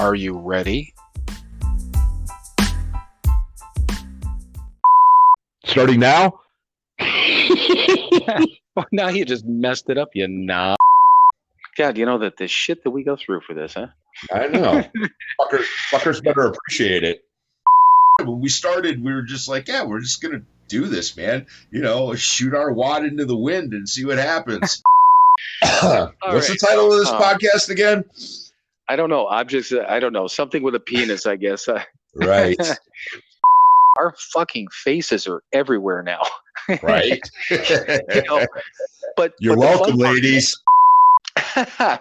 Are you ready? Starting now? Well, now you just messed it up, you knob. God, you know that the shit that we go through for this, huh? I know. Fuckers better appreciate it. When we started, we were just like, yeah, we're just going to do this, man. You know, shoot our wad into the wind and see what happens. What's the title of this podcast again? I don't know. I don't know. Something with a penis, I guess. Right. Our fucking faces are everywhere now. Right. But you're welcome, ladies.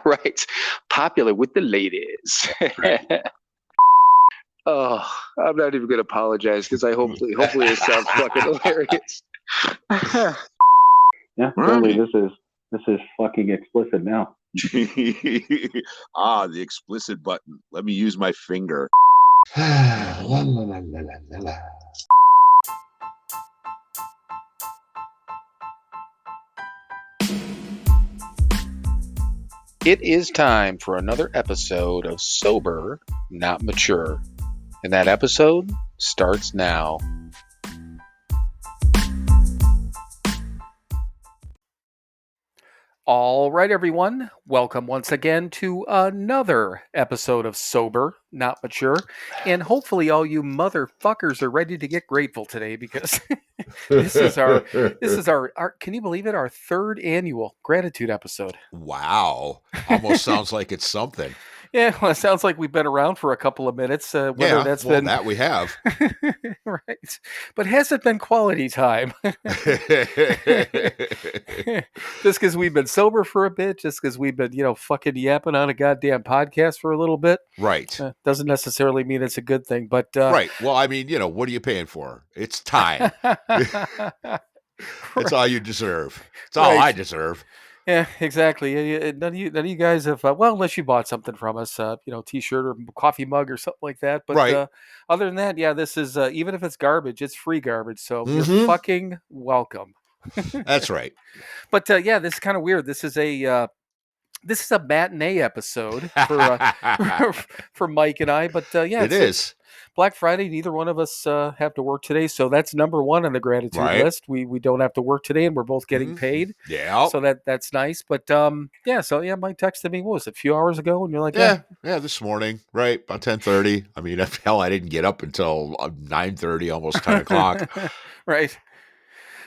Right. Popular with the ladies. Right. Oh, I'm not even going to apologize because hopefully it sounds fucking hilarious. Yeah, totally. This is fucking explicit now. The explicit button. Let me use my finger. La, la, la, la, la, la. It is time for another episode of Sober, Not Mature. And that episode starts now. All right, everyone. Welcome once again to another episode of Sober, Not Mature. And hopefully all you motherfuckers are ready to get grateful today because this is our can you believe it? Our third annual gratitude episode. Wow. Almost sounds like it's something. Yeah, well, it sounds like we've been around for a couple of minutes. That we have. Right. But has it been quality time? Just because we've been sober for a bit, just because we've been, fucking yapping on a goddamn podcast for a little bit. Right. Doesn't necessarily mean it's a good thing, but... right. Well, I mean, what are you paying for? It's time. It's all you deserve. It's all I deserve. Yeah, exactly. None of you guys have, unless you bought something from us, T-shirt or coffee mug or something like that. But other than that, yeah, this is, even if it's garbage, it's free garbage. So you're fucking welcome. That's right. But this is kind of weird. This is a matinee episode for Mike and I. But it is. Black Friday, neither one of us have to work today, so that's number one on the gratitude list. We don't have to work today, and we're both getting paid. Yeah, so that's nice. But Mike texted me. What was it, a few hours ago? And you're like, this morning, right about 10:30. I mean, hell, I didn't get up until 9:30, almost 10 o'clock. Right.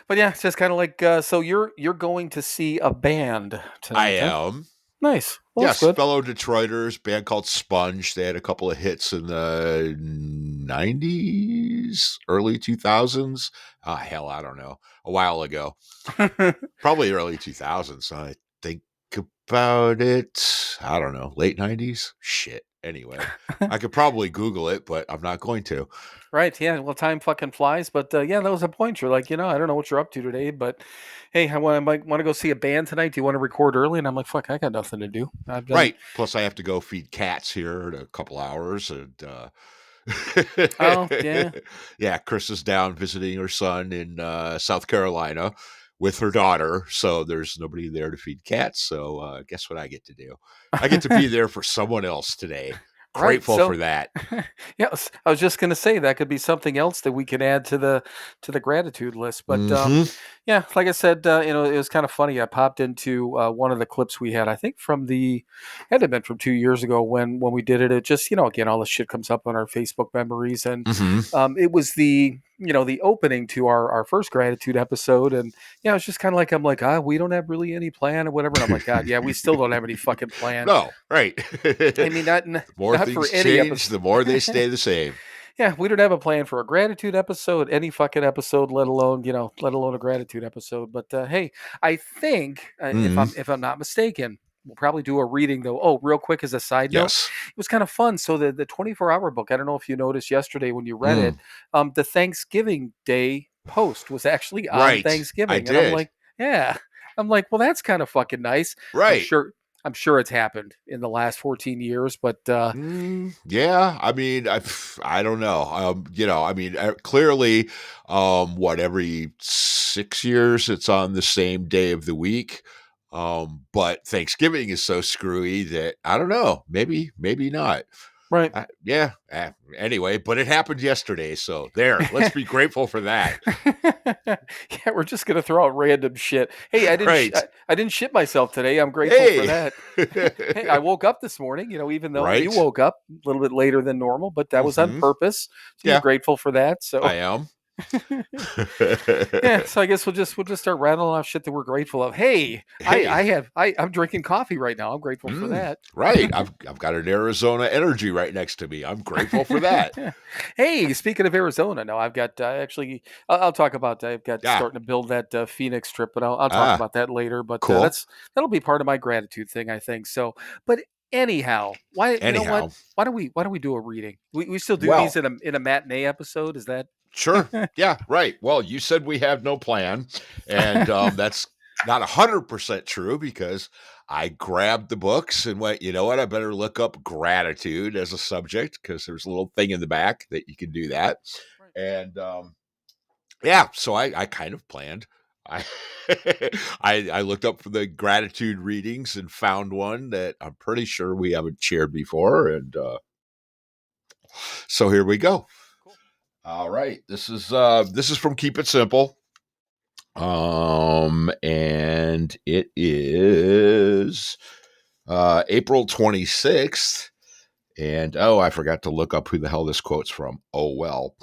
But yeah, it's just kind of like so. You're going to see a band tonight. I am. Nice. Well, yes, fellow Detroiters, band called Sponge. They had a couple of hits in the 90s, early 2000s. Hell, I don't know. A while ago. Probably early 2000s. I think about it. I don't know. Late 90s? Shit. Anyway, I could probably Google it, but I'm not going to. Right. Yeah. Well, time fucking flies. But that was a point. You're like, I don't know what you're up to today, but hey, I might want to go see a band tonight. Do you want to record early? And I'm like, fuck, I got nothing to do. Right. Plus, I have to go feed cats here in a couple hours. And oh, yeah. Yeah. Chris is down visiting her son in South Carolina with her daughter. So there's nobody there to feed cats. So guess what I get to do? I get to be there for someone else today. Grateful for that. Yes, I was just going to say that could be something else that we can add to the gratitude list. But like I said, it was kind of funny. I popped into one of the clips we had. I think had to have been from 2 years ago when we did it. It just again, all the shit comes up on our Facebook memories, and it was the opening to our first gratitude episode, and it's just kind of like I'm like, we don't have really any plan or whatever. And I'm like, God, yeah, we still don't have any fucking plan. No, right. I mean, not things for any change, episode. the more they stay the same. Yeah, we don't have a plan for a gratitude episode, any fucking episode, let alone a gratitude episode. But hey, I think if I'm not mistaken, we'll probably do a reading though. Oh, real quick as a side note, it was kind of fun. So the 24-hour book, I don't know if you noticed yesterday when you read it, the Thanksgiving Day post was actually on Thanksgiving. I did. And I'm like, well, that's kind of fucking nice. Right. I'm sure it's happened in the last 14 years, but yeah, I mean, I don't know. I mean, clearly, every 6 years it's on the same day of the week. But Thanksgiving is so screwy that I don't know. Maybe not. Right. Yeah. Anyway, but it happened yesterday. So there, let's be grateful for that. Yeah, we're just gonna throw out random shit. Hey, Right. I didn't shit myself today. I'm grateful for Hey. that. Hey, I woke up this morning, even though you Right. woke up a little bit later than normal, but that was on Hmm. purpose. So you're Yeah, grateful for that. So I am. yeah, so I guess we'll just start rattling off shit that we're grateful of. Hey, Hey. I'm drinking coffee right now. I'm grateful for that. Right. I've got an Arizona Energy right next to me. I'm grateful for that. Hey, speaking of Arizona, no, I've got actually. I'll talk about. I've got Yeah. starting to build that Phoenix trip, but I'll talk Ah, about that later. But cool. that'll be part of my gratitude thing, I think. So, but anyhow, why you know what? Anyhow, Why don't we do a reading? We still do these well, in a matinee episode. Is that sure. Yeah, right. Well, you said we have no plan, and that's not 100% true because I grabbed the books and went, you know what? I better look up gratitude as a subject because there's a little thing in the back that you can do that. right? And yeah, so I kind of planned. I, I looked up for the gratitude readings and found one that I'm pretty sure we haven't shared before, and so here we go. Cool. All right, this is from Keep It Simple, and it is April 26th, and oh, I forgot to look up who the hell this quote's from. Oh well.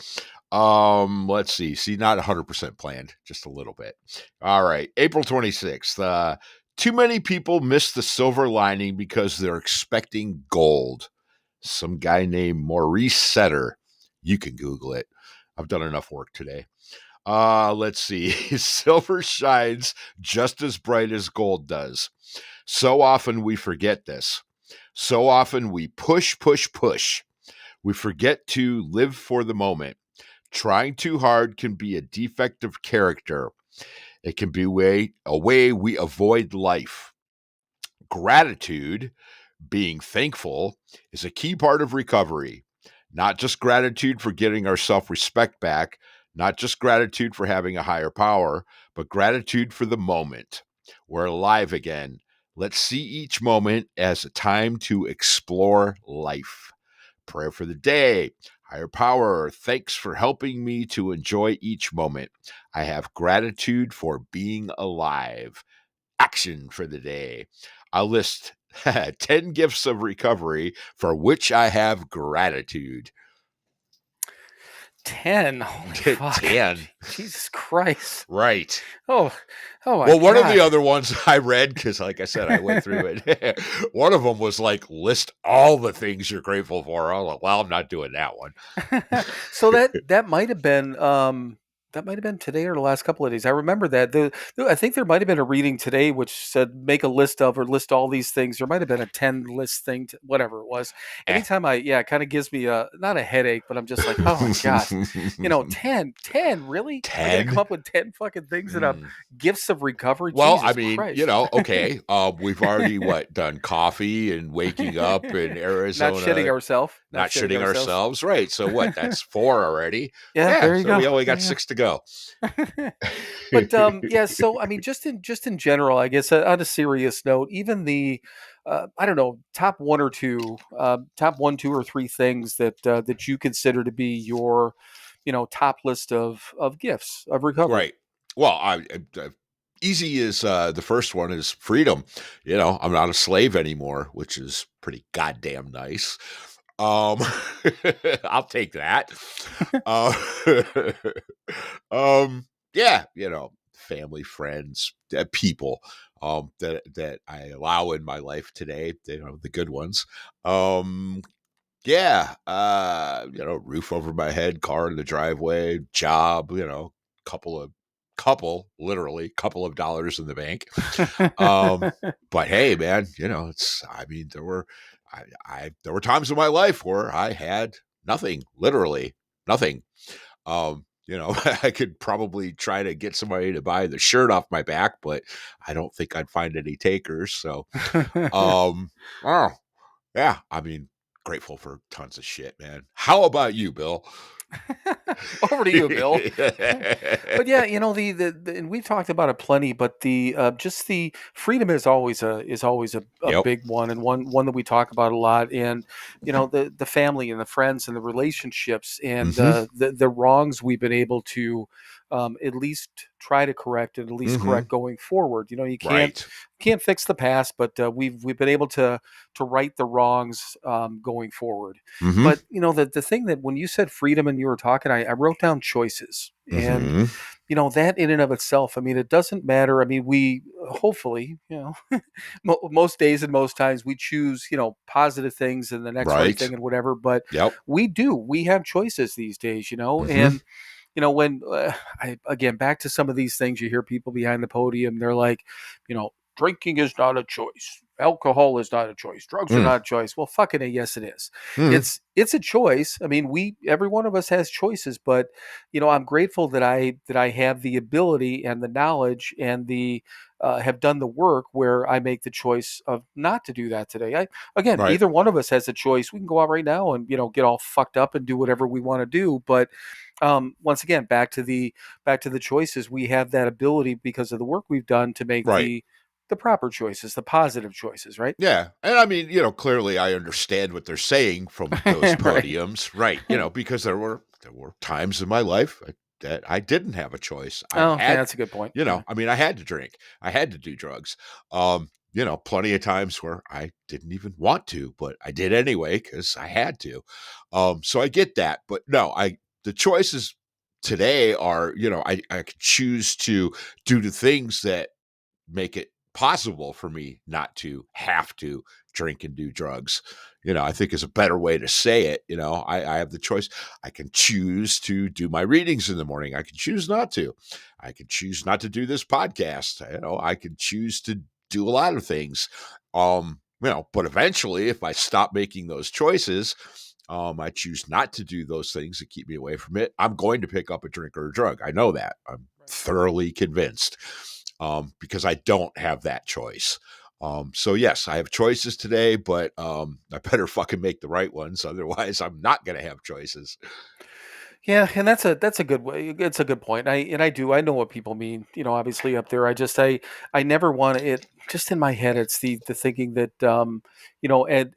Let's see. See, not 100% planned, just a little bit. All right. April 26th. Too many people miss the silver lining because they're expecting gold. Some guy named Maurice Setter. You can Google it. I've done enough work today. Let's see. Silver shines just as bright as gold does. So often we forget this. So often we push, push, push. We forget to live for the moment. Trying too hard can be a defect of character. It can be a way we avoid life. Gratitude, being thankful, is a key part of recovery. Not just gratitude for getting our self respect back, not just gratitude for having a higher power, but gratitude for the moment. We're alive again. Let's see each moment as a time to explore life. Prayer for the day. Higher power, thanks for helping me to enjoy each moment. I have gratitude for being alive. Action for the day. I'll list 10 gifts of recovery for which I have gratitude. 10. Holy fuck. 10. Jesus Christ. Right. Oh, oh my Well, one of the God. other ones I read, because like I said, I went through it. One of them was like, list all the things you're grateful for. I was like, well, I'm not doing that one. So that might have been today or the last couple of days. I remember that. I think there might have been a reading today which said make a list of or list all these things. There might have been a 10 list thing, whatever it was. Eh. Anytime it kind of gives me not a headache, but I'm just like, oh my God, 10, really? I got to come 10? up with 10 fucking things that Mm. gifts of recovery. Well, I Jesus mean, Christ. okay. We've already done coffee and waking up in Not shitting Arizona, ourselves. Not not shitting shitting ourselves. ourselves. Right. So what? That's 4 already. Yeah, Yeah. there you So go. we only There got you 6 to go. go. But yeah, so I mean, just in general, I guess on a serious note, even the I don't know, top one or two, top one, two or three things that you consider to be your, top list of gifts of recovery. Right. Well, easy is the first one is freedom. I'm not a slave anymore, which is pretty goddamn nice. Um, I'll take that. Uh, yeah, family, friends, people, that I allow in my life today. The good ones. Yeah, roof over my head, car in the driveway, job. Literally, couple of dollars in the bank. But hey, man, it's. I mean, there were times in my life where I had nothing, literally nothing. I could probably try to get somebody to buy the shirt off my back, but I don't think I'd find any takers. So, oh, yeah, I mean, grateful for tons of shit, man. How about you, Bill? Over to you, Bill. But yeah, and we've talked about it plenty. But the just the freedom is always a Yep. big one, and one that we talk about a lot. And the family and the friends and the relationships and Hmm. the wrongs we've been able to at least try to correct and at least Hmm. correct going forward. You can't Right. can't fix the past, but we've been able to right the wrongs going forward. Hmm. But the thing that when you said freedom and you were talking, I wrote down choices, and Hmm. that in and of itself. I mean, it doesn't matter. I mean, we hopefully, most days and most times we choose positive things and the next right Right. thing and whatever. But Yep. we have choices these days, Hmm. and when I again back to some of these things, you hear people behind the podium, they're like, drinking is not a choice. Alcohol is not a choice. Drugs are Mm. not a choice. Well, fucking yes, it is. Mm. It's a choice. I mean, every one of us has choices, but I'm grateful that I have the ability and the knowledge and the have done the work where I make the choice of not to do that today. Again, Right. either one of us has a choice. We can go out right now and get all fucked up and do whatever we want to do, but once again, back to the choices, we have that ability because of the work we've done to make Right. the proper choices, the positive choices, right? Yeah. And I mean, clearly I understand what they're saying from those Right. podiums. Right. Because there were times in my life that I didn't have a choice. I Oh, yeah, had, that's a good point. Yeah. I mean, I had to drink. I had to do drugs. Plenty of times where I didn't even want to, but I did anyway because I had to. So I get that. But no, the choices today are, I could choose to do the things that make it possible for me not to have to drink and do drugs. I think is a better way to say it. I have the choice. I can choose to do my readings in the morning. I can choose not to. I can choose not to do this podcast. I can choose to do a lot of things. But eventually, if I stop making those choices, I choose not to do those things that keep me away from it, I'm going to pick up a drink or a drug. I know that. I'm Right. thoroughly convinced because I don't have that choice. So yes, I have choices today, but I better fucking make the right ones. Otherwise, I'm not going to have choices. Yeah, and that's a good way. It's a good point. I know what people mean. Obviously up there. I never want it. Just in my head, it's the thinking that and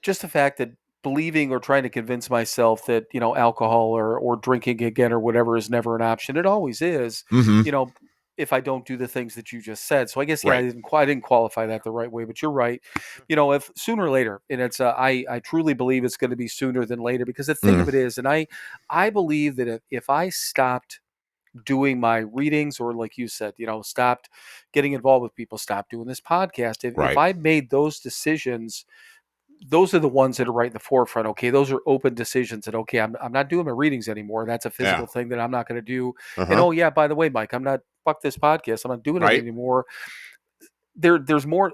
just the fact that believing or trying to convince myself that alcohol or drinking again or whatever is never an option. It always is. Mm-hmm. You know, if I don't do the things that you just said. So I guess yeah, Right. I didn't qualify that the right way, but you're right. If sooner or later, and it's I truly believe it's going to be sooner than later because the thing Mm. of it is, and I believe that if I stopped doing my readings or like you said, stopped getting involved with people, stopped doing this podcast, if Right. I made those decisions, those are the ones that are right in the forefront. Okay, those are open decisions. And okay, I'm not doing my readings anymore. That's a Yeah. physical thing that I'm not going to do. Uh And huh. oh yeah, by the way, Mike, I'm not fuck this podcast. I'm not doing it Right. anymore. There's more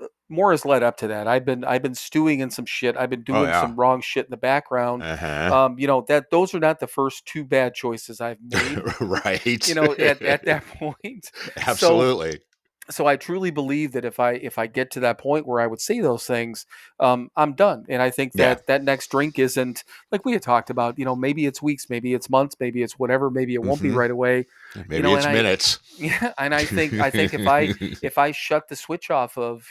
has led up to that. I've been stewing in some shit. I've been Oh doing yeah. some wrong shit in the background. Uh huh. That those are not the first two bad choices I've made. Right. At that point. So Absolutely. so I truly believe that if I get to that point where I would say those things, I'm done. And I think Yeah. that next drink isn't like we had talked about. Maybe it's weeks, maybe it's months, maybe it's whatever. Maybe it won't be Mm-hmm. right away. Maybe And it's minutes. yeah, and I think if I shut the switch off of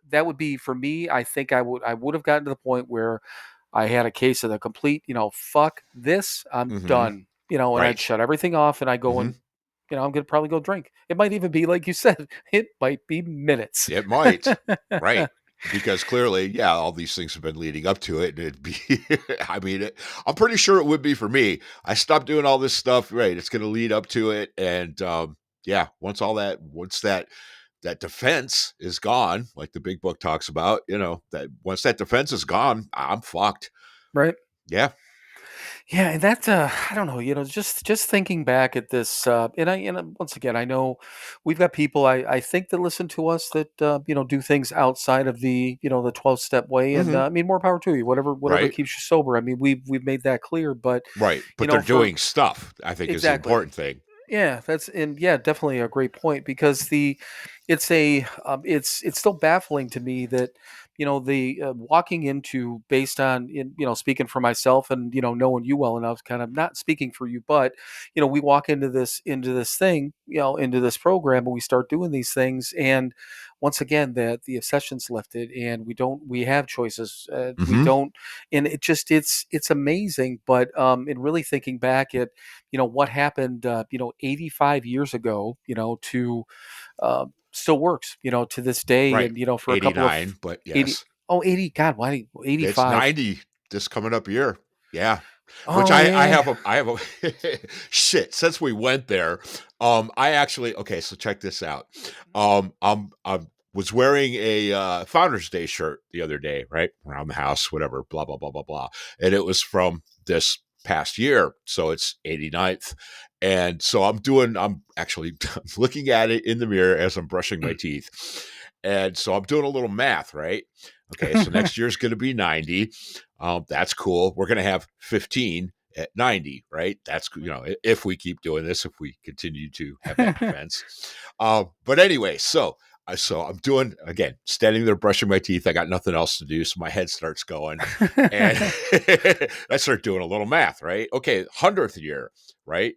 that would be for me. I think I would have gotten to the point where I had a case of the complete fuck this. I'm Mm-hmm. done. And I'd Right. shut everything off and I go Mm-hmm. and I'm gonna probably go drink. It might even be like you said, it might be minutes. It might. Right. Because clearly, yeah, all these things have been leading up to it. And it'd be, I mean, I'm pretty sure it would be for me. I stopped doing all this stuff. Right. It's going to lead up to it. And yeah, once that defense is gone, like the big book talks about, that once that defense is gone, I'm fucked. Right. Yeah. Yeah, and that I don't know, just thinking back at this, once again, I know we've got people I think that listen to us that do things outside of the 12-step way, and Mm-hmm. I mean, more power to you, whatever Right. keeps you sober. I mean, we've made that clear, but Right. But they're for doing stuff, I think, is the exactly. important thing. Yeah, definitely a great point because it's still baffling to me that the walking into, based on, speaking for myself and, knowing you well enough, kind of not speaking for you, but, we walk into this thing, into this program, and we start doing these things. And once again, the obsession's lifted, and we have choices. We Mm-hmm. don't, and it's amazing. But in really thinking back at, what happened, 85 years ago, still works, to this day. Right. And, for a couple of 89, but 80, yes. oh, 80, God, why It's 85? 90 this coming up year. Yeah. Which Oh, I yeah. have a shit, since we went there, I actually, okay, so check this out. I was wearing a Founders Day shirt the other day, right? Around the house, whatever, blah, blah, blah, blah, blah. And it was from this past year. So it's 89th. And so I'm actually looking at it in the mirror as I'm brushing my teeth. And so I'm doing a little math, right? Okay, so next year's going to be 90. That's cool. We're going to have 15 at 90, right? That's, if we keep doing this, if we continue to have that defense. But anyway, so I'm doing, again, standing there brushing my teeth. I got nothing else to do, so my head starts going, and I start doing a little math, right? Okay, 100th year, right?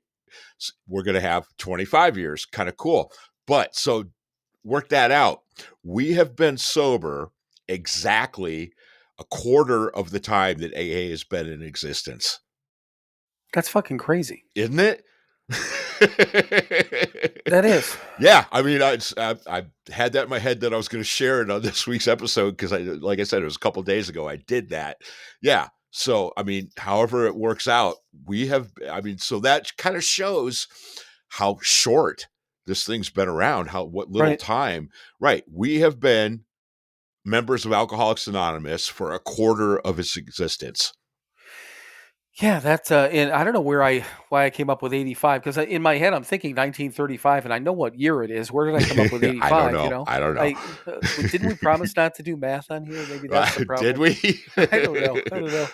So we're going to have 25 years. Kind of cool. But so work that out. We have been sober exactly a quarter of the time that AA has been in existence. That's fucking crazy. Isn't it? That is. Yeah, I mean, I had that in my head that I was going to share it on this week's episode because, like I said, it was a couple of days ago I did that. Yeah, so I mean, however it works out, so that kind of shows how short this thing's been around, what little Right. time. Right, we have been members of Alcoholics Anonymous for a quarter of its existence. Yeah, that's and I don't know why I came up with 85, because in my head I'm thinking 1935, and I know what year it is. Where did I come up with I don't 85? know. I don't know. Didn't we promise not to do math on here? Maybe that's the Did problem. we? I don't know. I don't know.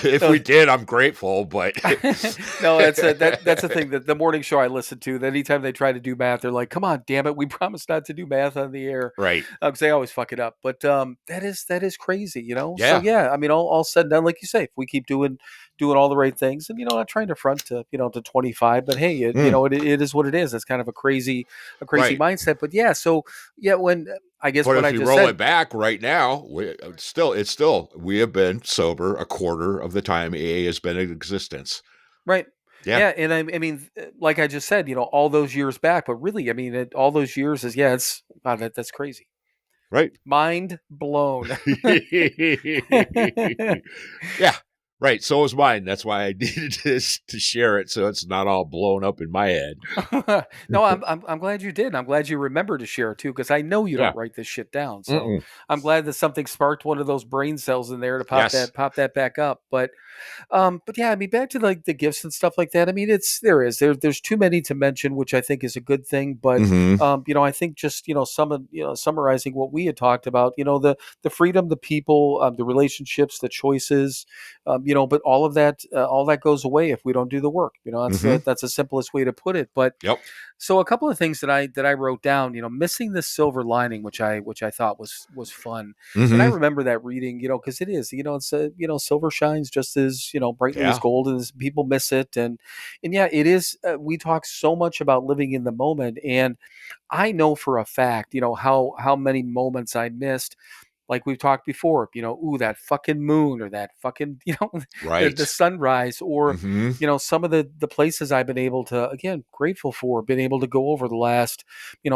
If No, we did, I'm grateful, but no, that's the thing, that the morning show I listen to, that anytime they try to do math, they're like, "Come on, damn it, we promised not to do math on the air," right. because they always fuck it up. But that is crazy, So Yeah. yeah, I mean, all said and done, like you say, if we keep doing all the right things, and not trying to front to 25, but hey, Mm, it is what it is. It's kind of a crazy right. mindset. But yeah, so yeah, when I guess But what if I you just roll said. it back right now, we have been sober a quarter of the time AA has been in existence. Right. Yeah. Yeah, and I mean, like I just said, all those years back, but really, I mean, all those years is, yeah, it's wow, that's crazy. Right. Mind blown. Yeah. Right. So was mine. That's why I needed to share it so it's not all blown up in my head. No, I'm glad you did. I'm glad you remembered to share it too, because I know you Yeah. don't write this shit down. So Mm-mm. I'm glad that something sparked one of those brain cells in there to pop Yes. that back up. But yeah, I mean, back to like the gifts and stuff like that. I mean, there's too many to mention, which I think is a good thing. But Mm-hmm. I think just summarizing what we had talked about, the freedom, the people, the relationships, the choices, but all that goes away if we don't do the work. Mm-hmm. That's the simplest way to put it. But Yep. so a couple of things that I wrote down, missing the silver lining, which I thought was fun. And I Mm-hmm. remember that reading, because it is, it's silver shines just as, brightly as Yeah. gold, and people miss it. And yeah, it is, we talk so much about living in the moment. And I know for a fact, how many moments I missed, like we've talked before, ooh, that fucking moon, or that fucking, the Right. sunrise, or, Mm-hmm. some of the places I've been able to, again, grateful for, been able to go over the last,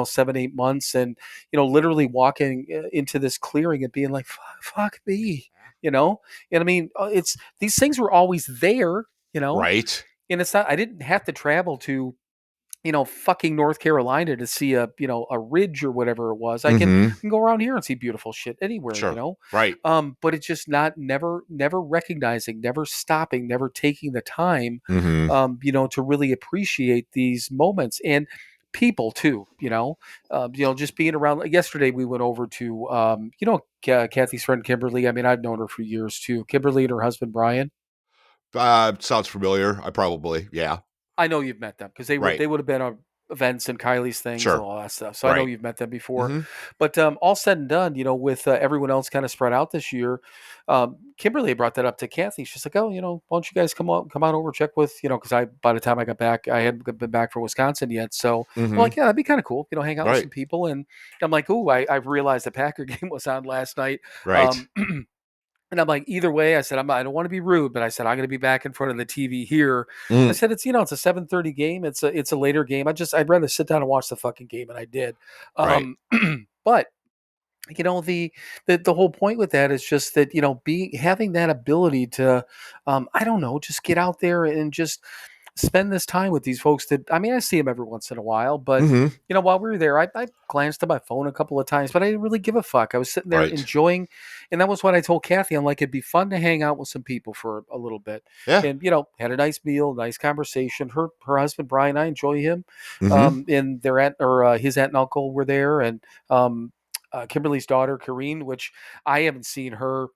7, 8 months, and, literally walking into this clearing and being like, fuck me, and I mean, it's, these things were always there, Right. and it's not, I didn't have to travel to, fucking North Carolina to see a ridge or whatever it was. Mm-hmm. I can go around here and see beautiful shit anywhere, Sure. Right. But it's just not, never recognizing, never stopping, never taking the time, Mm-hmm. to really appreciate these moments, and people too, just being around. Like yesterday, we went over to, Kathy's friend Kimberly. I mean, I've known her for years too. Kimberly and her husband Brian. Sounds familiar. I probably, yeah. I know you've met them because they would Right. they would have been events and Kylie's things and Sure. all that stuff. So I know Right. you've met them before, Mm-hmm. but all said and done, with everyone else kind of spread out this year, Kimberly brought that up to Kathy. She's like, "Oh, why don't you guys come on over, check with, because by the time I got back, I hadn't been back from Wisconsin yet. So I'm Mm-hmm. like, yeah, that'd be kind of cool, hang out with Right. some people." And I'm like, "Ooh, I've realized the Packer game was on last night." Right. Um, And I'm like, either way, I said, I don't want to be rude, but I said, I'm going to be back in front of the TV here. I Mm. said, it's a 7:30 game. It's a later game. I'd rather sit down and watch the fucking game. And I did. Right. Um, but the whole point with that is just that, be having that ability to, I don't know, just get out there and just spend this time with these folks that, I mean, I see them every once in a while, but Mm-hmm. while we were there, I glanced at my phone a couple of times, but I didn't really give a fuck. I was sitting there Right. enjoying, and that was what I told Kathy. I'm like, it'd be fun to hang out with some people for a little bit, Yeah. and had a nice meal, nice conversation. Her husband Brian, I enjoy him, Mm-hmm. and their aunt or his aunt and uncle were there, and Kimberly's daughter Kareen, which I haven't seen her.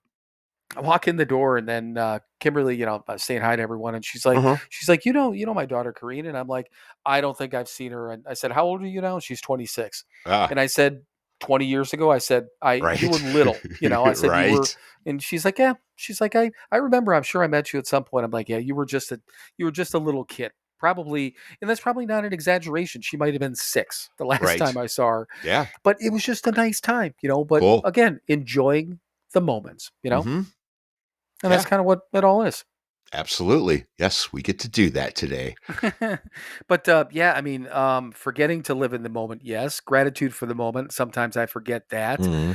I walk in the door and then Kimberly, saying hi to everyone, and Uh-huh. she's like, my daughter Kareen, and I'm like, I don't think I've seen her. And I said, how old are you now? And she's 26, Ah. and I said, 20 years ago, I said, you were Right. little, I said you were, Right. and she's like, yeah, she's like, I remember, I'm sure I met you at some point. I'm like, yeah, you were just a little kid. Probably, and that's probably not an exaggeration. She might have been 6 the last Right. time I saw her, Yeah. but it was just a nice time, But Cool. again, enjoying the moments. Mm-hmm. And that's Yeah. kind of what it all is. Absolutely. Yes, we get to do that today. But yeah, I mean, forgetting to live in the moment, yes. Gratitude for the moment. Sometimes I forget that. Mm-hmm.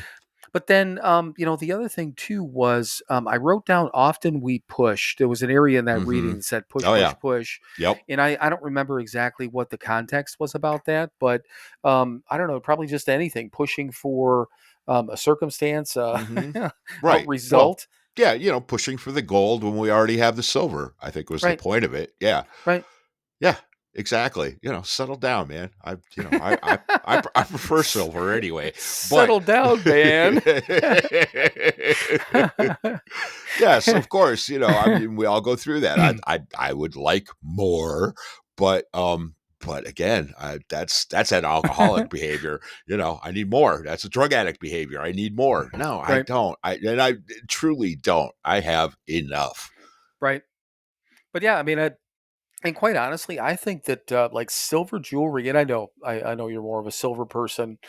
But then, the other thing too was I wrote down often we push. There was an area in that Mm-hmm. reading that said push, Oh push, yeah. push. Yep. And I don't remember exactly what the context was about that, but I don't know, probably just anything, pushing for a circumstance, Mm-hmm. a Right. Well, result. yeah, pushing for the gold when we already have the silver, I think was the Right, point of it. Yeah. right. Yeah. Exactly. Settle down, man. I prefer silver anyway, but Settle down, man. yes, of course, I mean, we all go through that. I would like more, but again, that's an alcoholic behavior. I need more. That's a drug addict behavior. I need more. No, I Right, don't. I truly don't. I have enough. right. But yeah, I mean, and quite honestly, I think that like silver jewelry, and I know you're more of a silver person,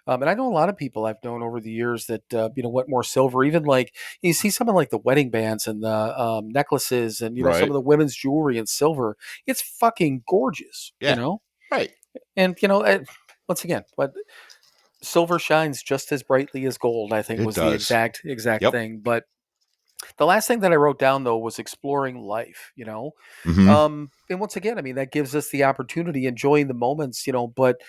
and I know a lot of people I've known over the years that went more silver. Even like you see some of like the wedding bands and the necklaces, and some Right? of the women's jewelry in silver. It's fucking gorgeous, Yeah. Right. and once again, but silver shines just as brightly as gold. I think It was the does. exact Yep. thing, but. The last thing that I wrote down though was exploring life, Mm-hmm. and once again, I mean that gives us the opportunity, enjoying the moments, but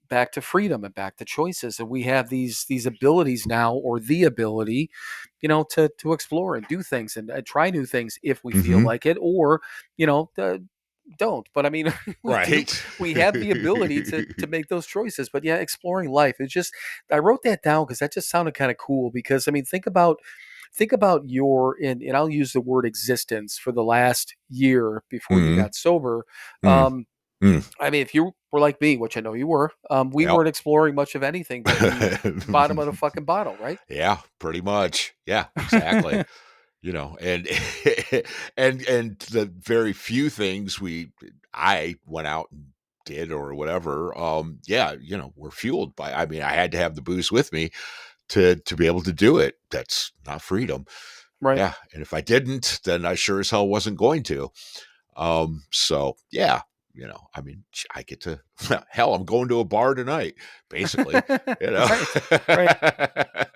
back to freedom and back to choices, and we have these abilities now, or the ability, to explore and do things and try new things if we feel Mm-hmm. like it, or don't. But I mean, we do. Right. We have the ability to make those choices. But yeah, exploring life. It's just I wrote that down because that just sounded kind of cool. Because I mean, think about your and I'll use the word existence for the last year before you Mm-hmm. got sober. Mm. Um, Mm. I mean, if you were like me, which I know you were, we Yep. weren't exploring much of anything but the bottom of the fucking bottle, right? Yeah, pretty much. Yeah, exactly. And and the very few things I went out and did or whatever, yeah, were fueled by, I mean, I had to have the booze with me to be able to do it. That's not freedom. Right. Yeah. And if I didn't, then I sure as hell wasn't going to. So yeah, I mean, I get to, hell, I'm going to a bar tonight, basically, you know, Right. Right.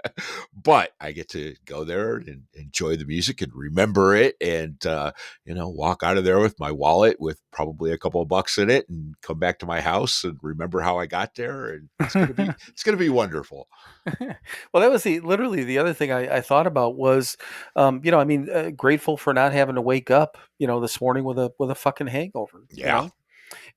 but I get to go there and enjoy the music and remember it, and, walk out of there with my wallet with probably a couple of bucks in it, and come back to my house and remember how I got there. And it's going to be wonderful. Well, that was literally the other thing I thought about was, I mean, grateful for not having to wake up, this morning with a fucking hangover, Yeah.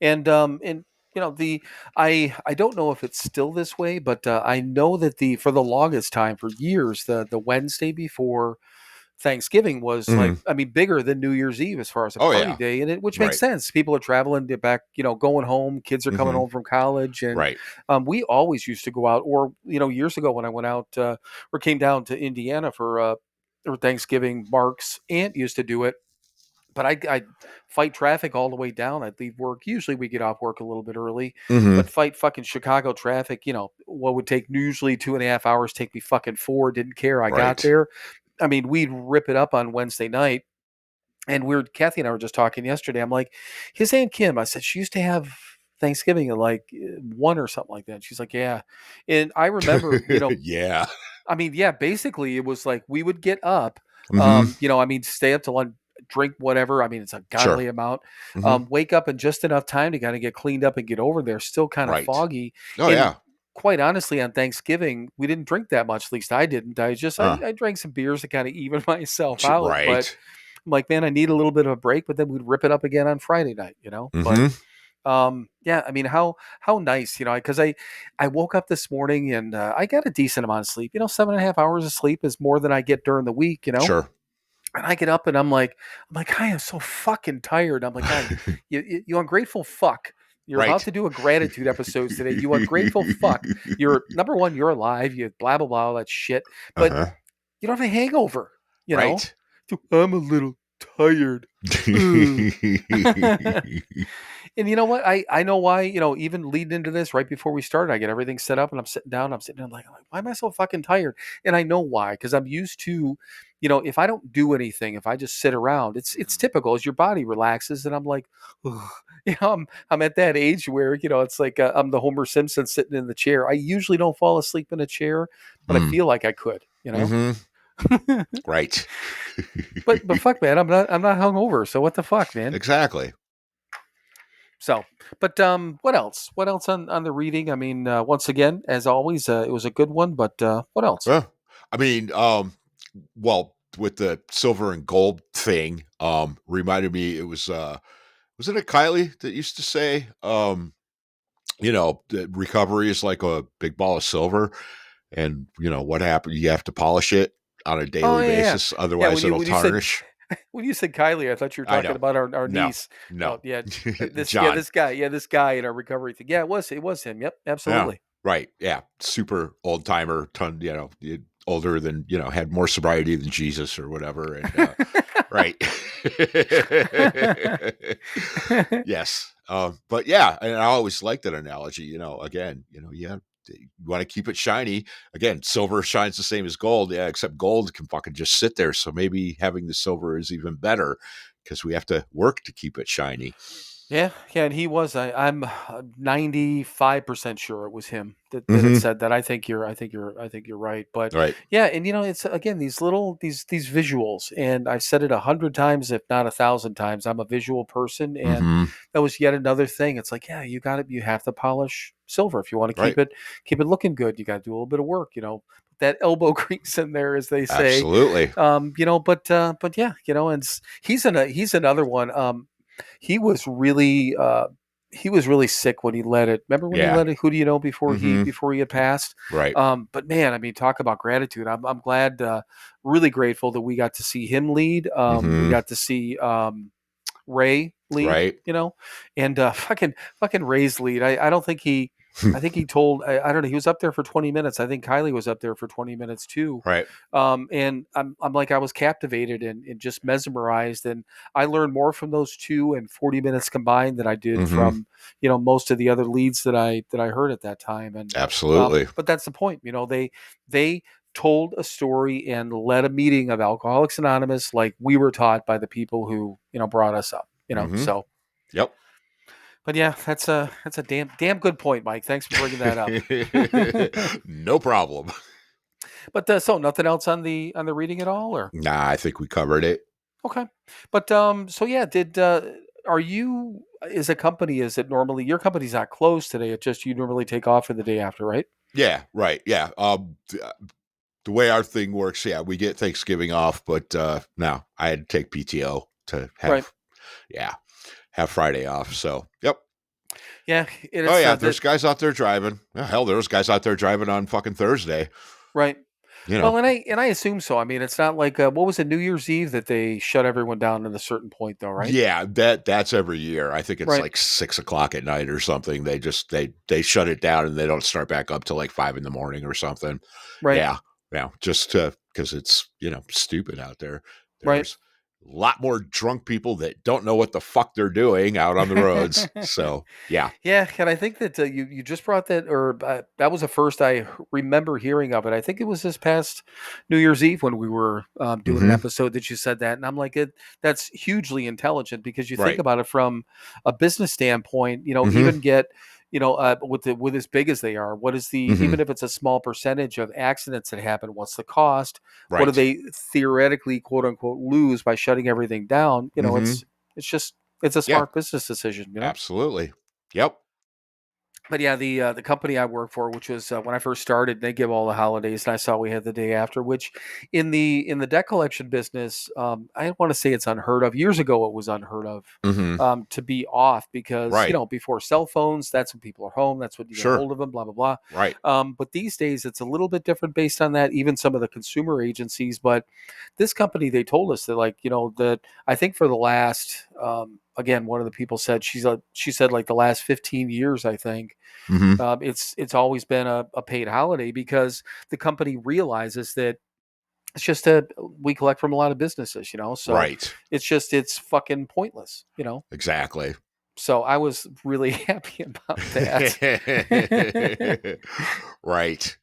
and the I don't know if it's still this way, but I know that the for the longest time, for years, the Wednesday before Thanksgiving was like, I mean, bigger than New Year's Eve as far as a Oh party yeah. day, and which makes Right. sense. People are traveling to back, going home. Kids are coming home from college, and Right. we always used to go out. Or years ago when I went out or came down to Indiana for Thanksgiving, Mark's aunt used to do it. But I'd fight traffic all the way down. I'd leave work. Usually we get off work a little bit early, but fight fucking Chicago traffic. What would take usually 2.5 hours take me fucking 4. Didn't care. I got Right. there. I mean, we'd rip it up on Wednesday night. And Kathy and I were just talking yesterday. I'm like, his Aunt Kim, I said, she used to have Thanksgiving at like 1 or something like that. She's like, yeah. And I remember, Yeah. I mean, yeah, basically it was like we would get up, I mean, stay up till drink whatever. I mean, it's a Sure. godly amount. Wake up in just enough time to kind of get cleaned up and get over there. Still kind of Right. foggy. Oh And yeah. quite honestly, on Thanksgiving, we didn't drink that much. At least I didn't. I drank some beers to kind of even myself out. But Right. I'm like, man, I need a little bit of a break. But then we'd rip it up again on Friday night. But yeah, I mean, how nice, because I woke up this morning and I got a decent amount of sleep. 7.5 hours of sleep is more than I get during the week. Sure. And I get up and I'm like, I am so fucking tired. I'm like, God, you ungrateful fuck. You're about Right. to do a gratitude episode today. You ungrateful fuck. You're number one, you're alive. You blah blah blah all that shit. But you don't have a hangover. You know, Right. I'm a little tired. Ugh. And you know what? I know why, even leading into this right before we started, I get everything set up and I'm sitting down. I'm sitting down like, why am I so fucking tired? And I know why, because I'm used to, if I don't do anything, if I just sit around, it's typical as your body relaxes. And I'm like, ugh. I'm at that age where, it's like I'm the Homer Simpson sitting in the chair. I usually don't fall asleep in a chair, but I feel like I could. Right. But fuck, man, I'm not hungover. So what the fuck, man? Exactly. So, but what else? What else on the reading? I mean, once again, as always, it was a good one. But what else? Yeah. I mean, well, with the silver and gold thing, reminded me it wasn't it Kylie that used to say, that recovery is like a big ball of silver, and what happened? You have to polish it on a Oh daily yeah, yeah, basis, yeah. otherwise When you it'll when you said tarnish. when you said Kylie, I thought you were I talking know. about our No, niece. No, no, yeah, John. this guy in our recovery thing. Yeah, it was him. Yep, Yeah, absolutely. right. Yeah, super old timer, older than had more sobriety than Jesus or whatever, and right. Yes, but yeah, and I always like that analogy. Again, yeah, you want to keep it shiny. Again, silver shines the same as gold. Yeah, except gold can fucking just sit there. So maybe having the silver is even better because we have to work to keep it shiny. Yeah, yeah, and he was. I'm 95% sure it was him that had Mm-hmm. said that. I think you're right. But Right. yeah, and it's again these visuals, and I've said it 100 times, if not 1,000 times. I'm a visual person, and Mm-hmm. that was yet another thing. It's like, yeah, you have to polish silver if you want to Right. keep it looking good. You got to do a little bit of work. Put that elbow grease in there, as they say. Absolutely. But yeah, and he's another one. He was really sick when he let it. Remember when he Yeah. let it? Who do you know before he Mm-hmm. before he had passed? Right. But man, I mean, talk about gratitude. I'm glad, really grateful that we got to see him lead. We Mm-hmm. got to see Ray lead. Right. And fucking Ray's lead. I don't think he. I think he told. I don't know. He was up there for 20 minutes. I think Kylie was up there for 20 minutes too. Right. And I'm like, I was captivated and just mesmerized, and I learned more from those two and 40 minutes combined than I did Mm-hmm. from most of the other leads that I heard at that time. And Absolutely. but that's the point. They told a story and led a meeting of Alcoholics Anonymous like we were taught by the people who brought us up. Mm-hmm. So. Yep. But yeah, that's a damn good point, Mike. Thanks for bringing that up. No problem. But so nothing else on the reading at all, or Nah, I think we covered it. okay. But so yeah, did are you is a company? Is it normally your company's not closed today? It's just you normally take off for the day after, right? Yeah, right. Yeah. The way our thing works, yeah, we get Thanksgiving off, but no, I had to take PTO to Right. have Friday off. So, yep. Yeah. Oh yeah, there's guys out there driving. Oh, hell, there's guys out there driving on fucking Thursday. Right. You know. Well, and I assume so. I mean, it's not like what was it, New Year's Eve that they shut everyone down at a certain point, though, right? Yeah, that's every year. I think it's Right, like 6 o'clock at night or something. They just they shut it down and they don't start back up till like 5 in the morning or something. right, Yeah, yeah, just because it's stupid out there. right. There's a lot more drunk people that don't know what the fuck they're doing out on the roads. So yeah. Yeah, and I think that you just brought that, or that was the first remember hearing of it. I think it was this past New Year's Eve when we were doing an Hmm. episode that you said that, and I'm like, that's hugely intelligent because you think Right. about it from a business standpoint. Hmm. Even get with as big as they are, what is the Hmm. even if it's a small percentage of accidents that happen, what's the cost? What do Right. they theoretically quote unquote lose by shutting everything down? Hmm. It's just it's a Yeah. smart business decision. Absolutely. Yep. But yeah, the company I work for, which was when I first started, they give all the holidays, and I saw we had the day after. Which in the debt collection business, I want to say it's unheard of. Years ago, it was unheard of Hmm. to be off because Right. before cell phones, that's when people are home. That's when you get a Sure. hold of them. Blah blah blah. Right. But these days, it's a little bit different based on that. Even some of the consumer agencies, but this company, they told us that that I think for the last again, one of the people said she said like the last 15 years, I think Hmm. it's always been a paid holiday because the company realizes that it's just a we collect from a lot of businesses, so Right. it's fucking pointless. Exactly. So I was really happy about that. Right.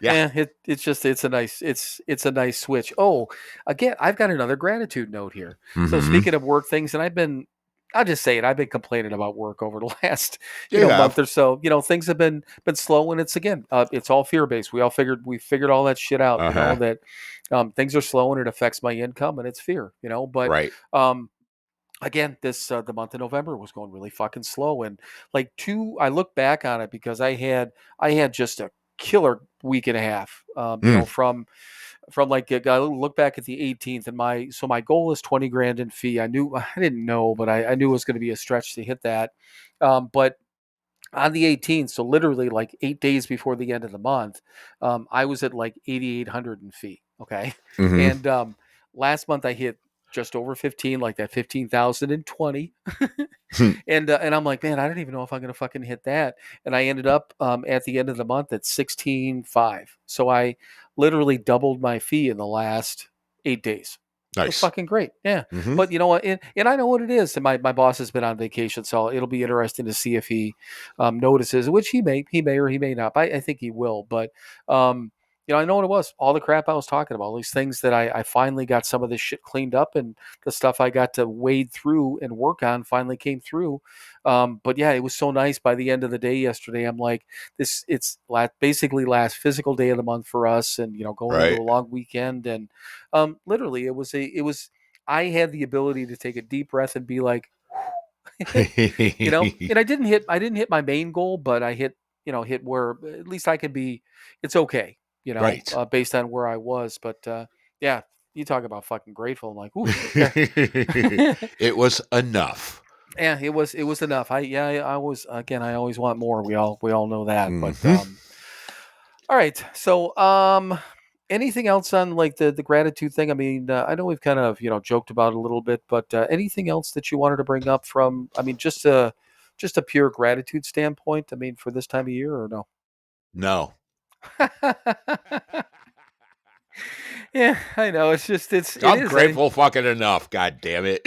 Yeah. Yeah, it's a nice switch. Oh, again, I've got another gratitude note here. So Hmm. speaking of work things, and I'll just say it, I've been complaining about work over the last, Yeah, you month have. or so. Things have been slow, and it's all fear based. We figured all that shit out, Uh-huh. that things are slow and it affects my income and it's fear. But Right. um again, this the month of November was going really fucking slow, and I look back on it because I had just a killer week and a half. Mm. From like I look back at the 18th, and my goal is 20 grand in fee. I didn't know, but I knew it was going to be a stretch to hit that. But on the 18th, so literally like 8 days before the end of the month, I was at like 8,800 in fee. Okay, Hmm. and last month I hit just over 15, like that 15,020. And I'm like, man, I don't even know if I'm gonna fucking hit that. And I ended up at the end of the month at 16,500. So I literally doubled my fee in the last 8 days. It was Nice. fucking great. Yeah. Hmm. But you know what? And I know what it is. And my boss has been on vacation, so it'll be interesting to see if he notices, which he may or he may not. I think he will. But I know what it was. All the crap I was talking about, all these things that I finally got some of this shit cleaned up, and the stuff I got to wade through and work on finally came through. But yeah, it was so nice by the end of the day yesterday. I'm like, it's basically last physical day of the month for us, and going into Right. a long weekend. And literally I had the ability to take a deep breath and be like, and I didn't hit my main goal, but I hit where at least I could be. It's okay, Right. based on where I was. But yeah, you talk about fucking grateful. I'm like, ooh, okay. It was enough. Yeah, it was enough. I always want more. We all know that. But Hmm. all right. So anything else on like the gratitude thing? I mean, I know we've kind of joked about it a little bit, but anything else that you wanted to bring up from? I mean, just a pure gratitude standpoint. I mean, for this time of year or no? No. Yeah, I know. It I'm is. grateful fucking enough. God damn it.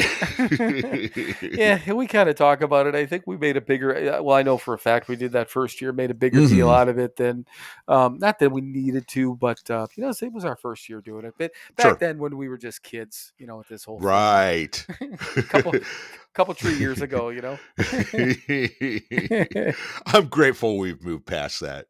Yeah, we kind of talk about it. I think we made a bigger. Well, I know for a fact we did that first year, made a bigger deal Hmm. out of it than, not that we needed to, but it was our first year doing it. But back Sure. then, when we were just kids, with this whole thing, Right. couple couple 3 years ago, I'm grateful we've moved past that.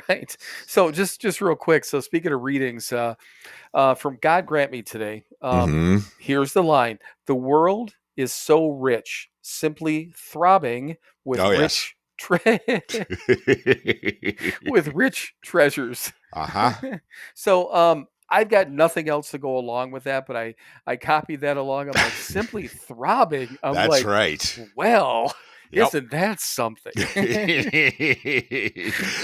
right. So just real quick. So speaking of readings, from God Grant Me Today, Hmm. here's the line: The world is so rich, simply throbbing with Oh, yes. with rich treasures. Uh-huh. So I've got nothing else to go along with that, but I copied that along. I'm like, simply throbbing. I'm That's like, right. well, Yep. Isn't that something?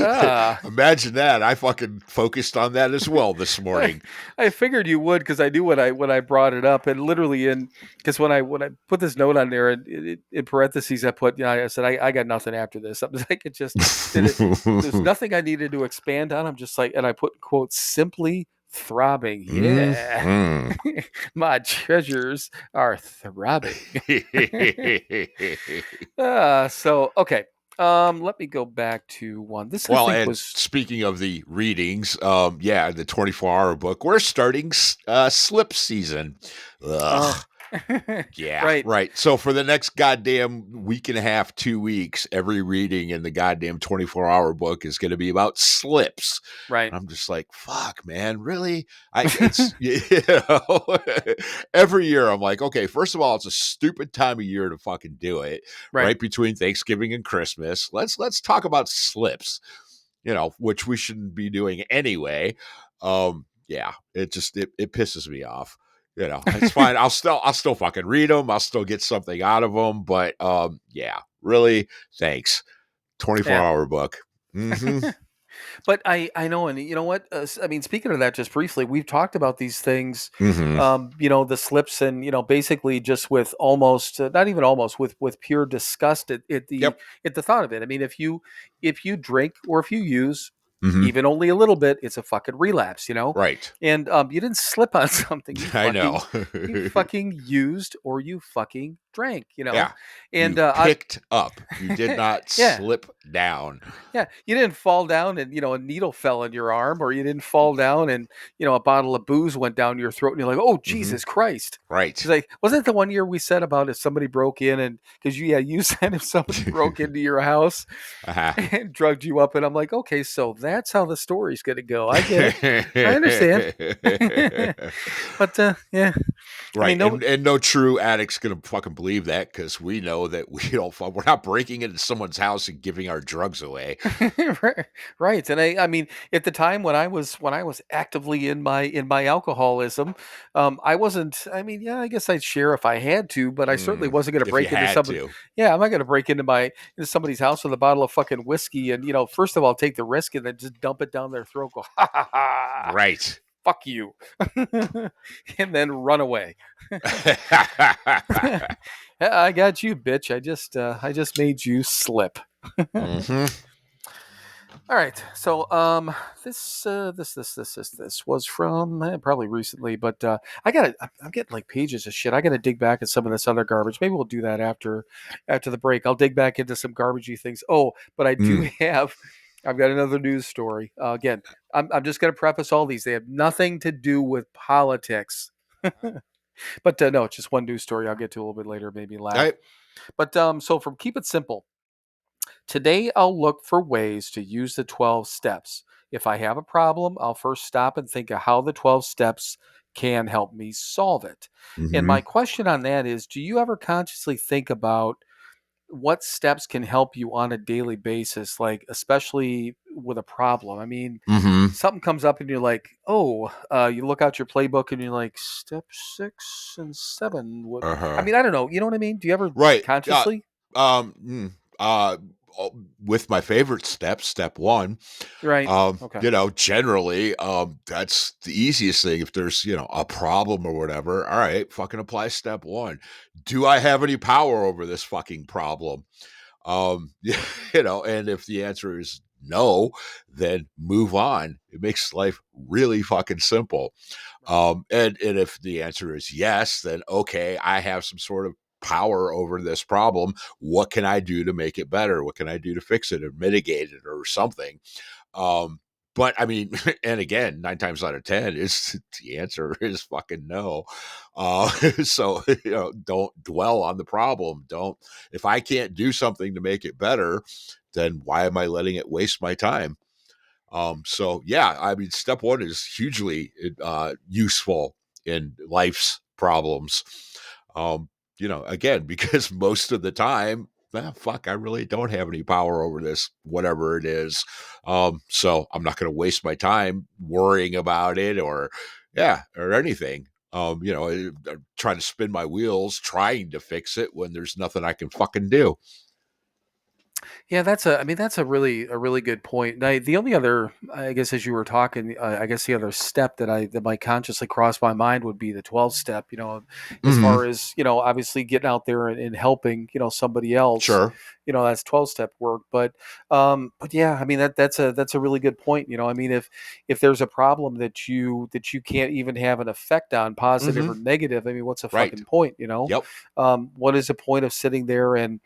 Ah. Imagine that. I fucking focused on that as well this I, morning. I figured you would because I knew when I brought it up and literally in because when I put this note on there and in parentheses I put I said I got nothing after this. I was like it just did it. There's nothing I needed to expand on. I'm just like and I put quote simply throbbing. Yeah, Mhm. my treasures are throbbing. So okay. Let me go back to one. This I Well, think and was speaking of the readings, yeah, the 24-hour book, we're starting slip season. oh Ugh. Yeah, right right. So for the next goddamn week and a half, 2 weeks, every reading in the goddamn 24-hour book is going to be about slips. right. And I'm just like, fuck, man, really? It's every year I'm like, okay, first of all, it's a stupid time of year to fucking do it, Right. right between Thanksgiving and Christmas. Let's talk about slips, which we shouldn't be doing anyway. Yeah, it pisses me off. It's fine. I'll still fucking read them. I'll still get something out of them. But yeah, really, thanks. 24 Yeah. hour book. Mm-hmm. But I know, and you know what? I mean, speaking of that, just briefly, we've talked about these things. Mm-hmm. The slips, and basically just with almost not even almost with pure disgust Yep. at the thought of it. I mean, if you drink or if you use Mm-hmm. even only a little bit, it's a fucking relapse, Right. And you didn't slip on something. I know. You fucking used or you fucking drank, Yeah. And You picked up. You did not yeah. slip down. Yeah, you didn't fall down and a needle fell in your arm, or you didn't fall down and a bottle of booze went down your throat, and you're like, "Oh Mm-hmm. Jesus Christ!" It's Right. like, wasn't it the one year we said about if somebody broke in and because you said if somebody broke into your house Uh-huh. and drugged you up, and I'm like, okay, so that's how the story's gonna go. I get it, I understand, but yeah, I mean, Right, no. and no true addict's gonna fucking believe that because we know that we're not breaking into someone's house and giving our drugs away. Right, right. And I mean, at the time when I was actively in my alcoholism, I wasn't. I mean, yeah, I guess I'd share if I had to, but I certainly wasn't going to If you break into had somebody. to, Yeah, I'm not going to break into somebody's house with a bottle of fucking whiskey and first of all take the risk and then just dump it down their throat. Go ha ha ha. right? Fuck you, and then run away. Yeah, I got you, bitch. I just made you slip. hmm All right. So this was from probably recently, but I'm getting like pages of shit. I gotta dig back at some of this other garbage. Maybe we'll do that after the break. I'll dig back into some garbagey things. Oh, but I do Mm. I've got another news story. Again, I'm just gonna preface all these. They have nothing to do with politics. But no, it's just one news story I'll get to a little bit later, maybe laugh. Right. But so from Keep It Simple. Today, I'll look for ways to use the 12 steps. If I have a problem, I'll first stop and think of how the 12 steps can help me solve it. And hmm my question on that is do you ever consciously think about what steps can help you on a daily basis, like especially with a problem? I mean, hmm something comes up and you're like, oh, you look out your playbook and you're like, step 6 and 7. What? I Uh-huh. mean, I don't know. You know what I mean? Do you ever Right. consciously? Um. mm, uh. With my favorite step, step one. Right. Okay. Generally, that's the easiest thing. If there's, a problem or whatever, all right, fucking apply step one. Do I have any power over this fucking problem? And if the answer is no, then move on. It makes life really fucking simple. And if the answer is yes, then okay, I have some sort of power over this problem. What can I do to make it better? What can I do to fix it or mitigate it or something? Um, but I mean, and again, 9 times out of 10 is the answer is fucking no. So don't dwell on the problem. Don't If I can't do something to make it better, then why am I letting it waste my time? So yeah, I mean, step one is hugely useful in life's problems. Again, because most of the time, fuck, I really don't have any power over this, whatever it is. So I'm not going to waste my time worrying about it or anything. Trying to spin my wheels, trying to fix it when there's nothing I can fucking do. Yeah, that's a really good point. And the only other, I guess, as you were talking, I guess the other step that might consciously cross my mind would be the 12 step. As Hmm. far as obviously getting out there and helping somebody else. Sure. That's 12-step work. But yeah, I mean that's a really good point. I mean, if there's a problem that you can't even have an effect on, positive Hmm. or negative, I mean, what's the Right. fucking point? Yep. What is the point of sitting there and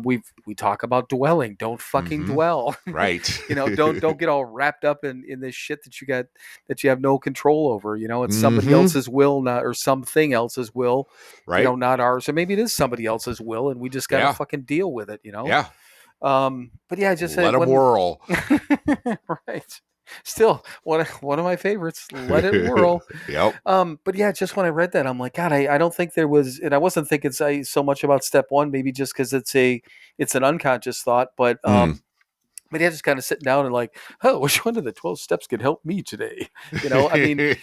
we talk about dwelling. Don't fucking Hmm. dwell. Right. Don't get all wrapped up in this shit that you have no control over. It's somebody Hmm. else's will, not or something else's will. Right. Not ours, or maybe it is somebody else's will, and we just got to Yeah. fucking deal with it. Yeah. But yeah, just Let them when whirl. right. Still one of my favorites. Let it whirl. Yep. But yeah, just when I read that, I'm like, God, I don't think there was, and I wasn't thinking so much about step one, maybe just because it's an unconscious thought, Mm. but yeah, just kind of sitting down and like, oh, which one of the 12 steps could help me today? I mean,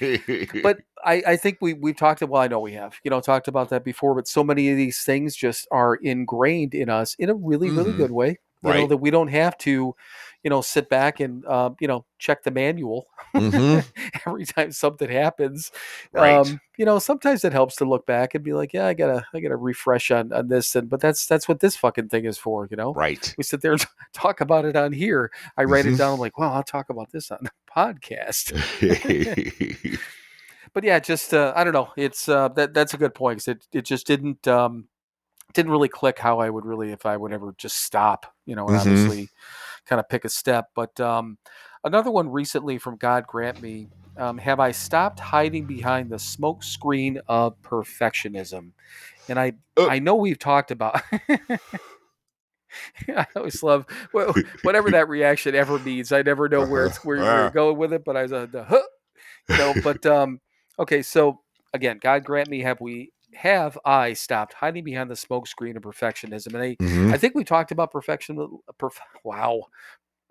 but I think we've talked, well, I know we have, talked about that before, but so many of these things just are ingrained in us in a really, really Hmm. good way, Right. that we don't have to, sit back and, check the manual Hmm. every time something happens. Right. Sometimes it helps to look back and be like, yeah, I gotta refresh on this. But that's what this fucking thing is for. Right. We sit there and talk about it on here. I write it Hmm. down. I'm like, well, I'll talk about this on the podcast. But yeah, just I don't know. It's that's a good point because it just didn't really click how I would really if I would ever just stop, and Hmm. obviously kind of pick a step. But another one recently from God Grant Me. Have I stopped hiding behind the smoke screen of perfectionism? And Uh, I know we've talked about. I always love whatever that reaction ever means. I never know where uh-huh. it's where you're Ah, going with it, but I was the huh, but okay, so again, God grant me have I stopped hiding behind the smoke screen of perfectionism. And I mhm. think we talked about wow.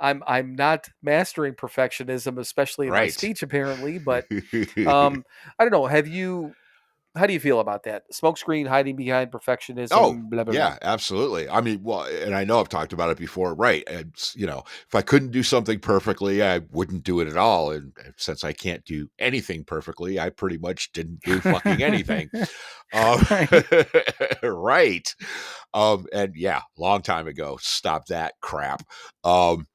I'm not mastering perfectionism, especially in my Right. speech apparently, but I don't know, how do you feel about that? Smoke screen hiding behind Oh, perfectionism, blah blah blah. yeah, absolutely. I mean, well, and I know I've talked about it before, right? And if I couldn't do something perfectly, I wouldn't do it at all. And since I can't do anything perfectly, I pretty much didn't do fucking anything. Um, Right. right. And yeah, long time ago, stop that crap. I'm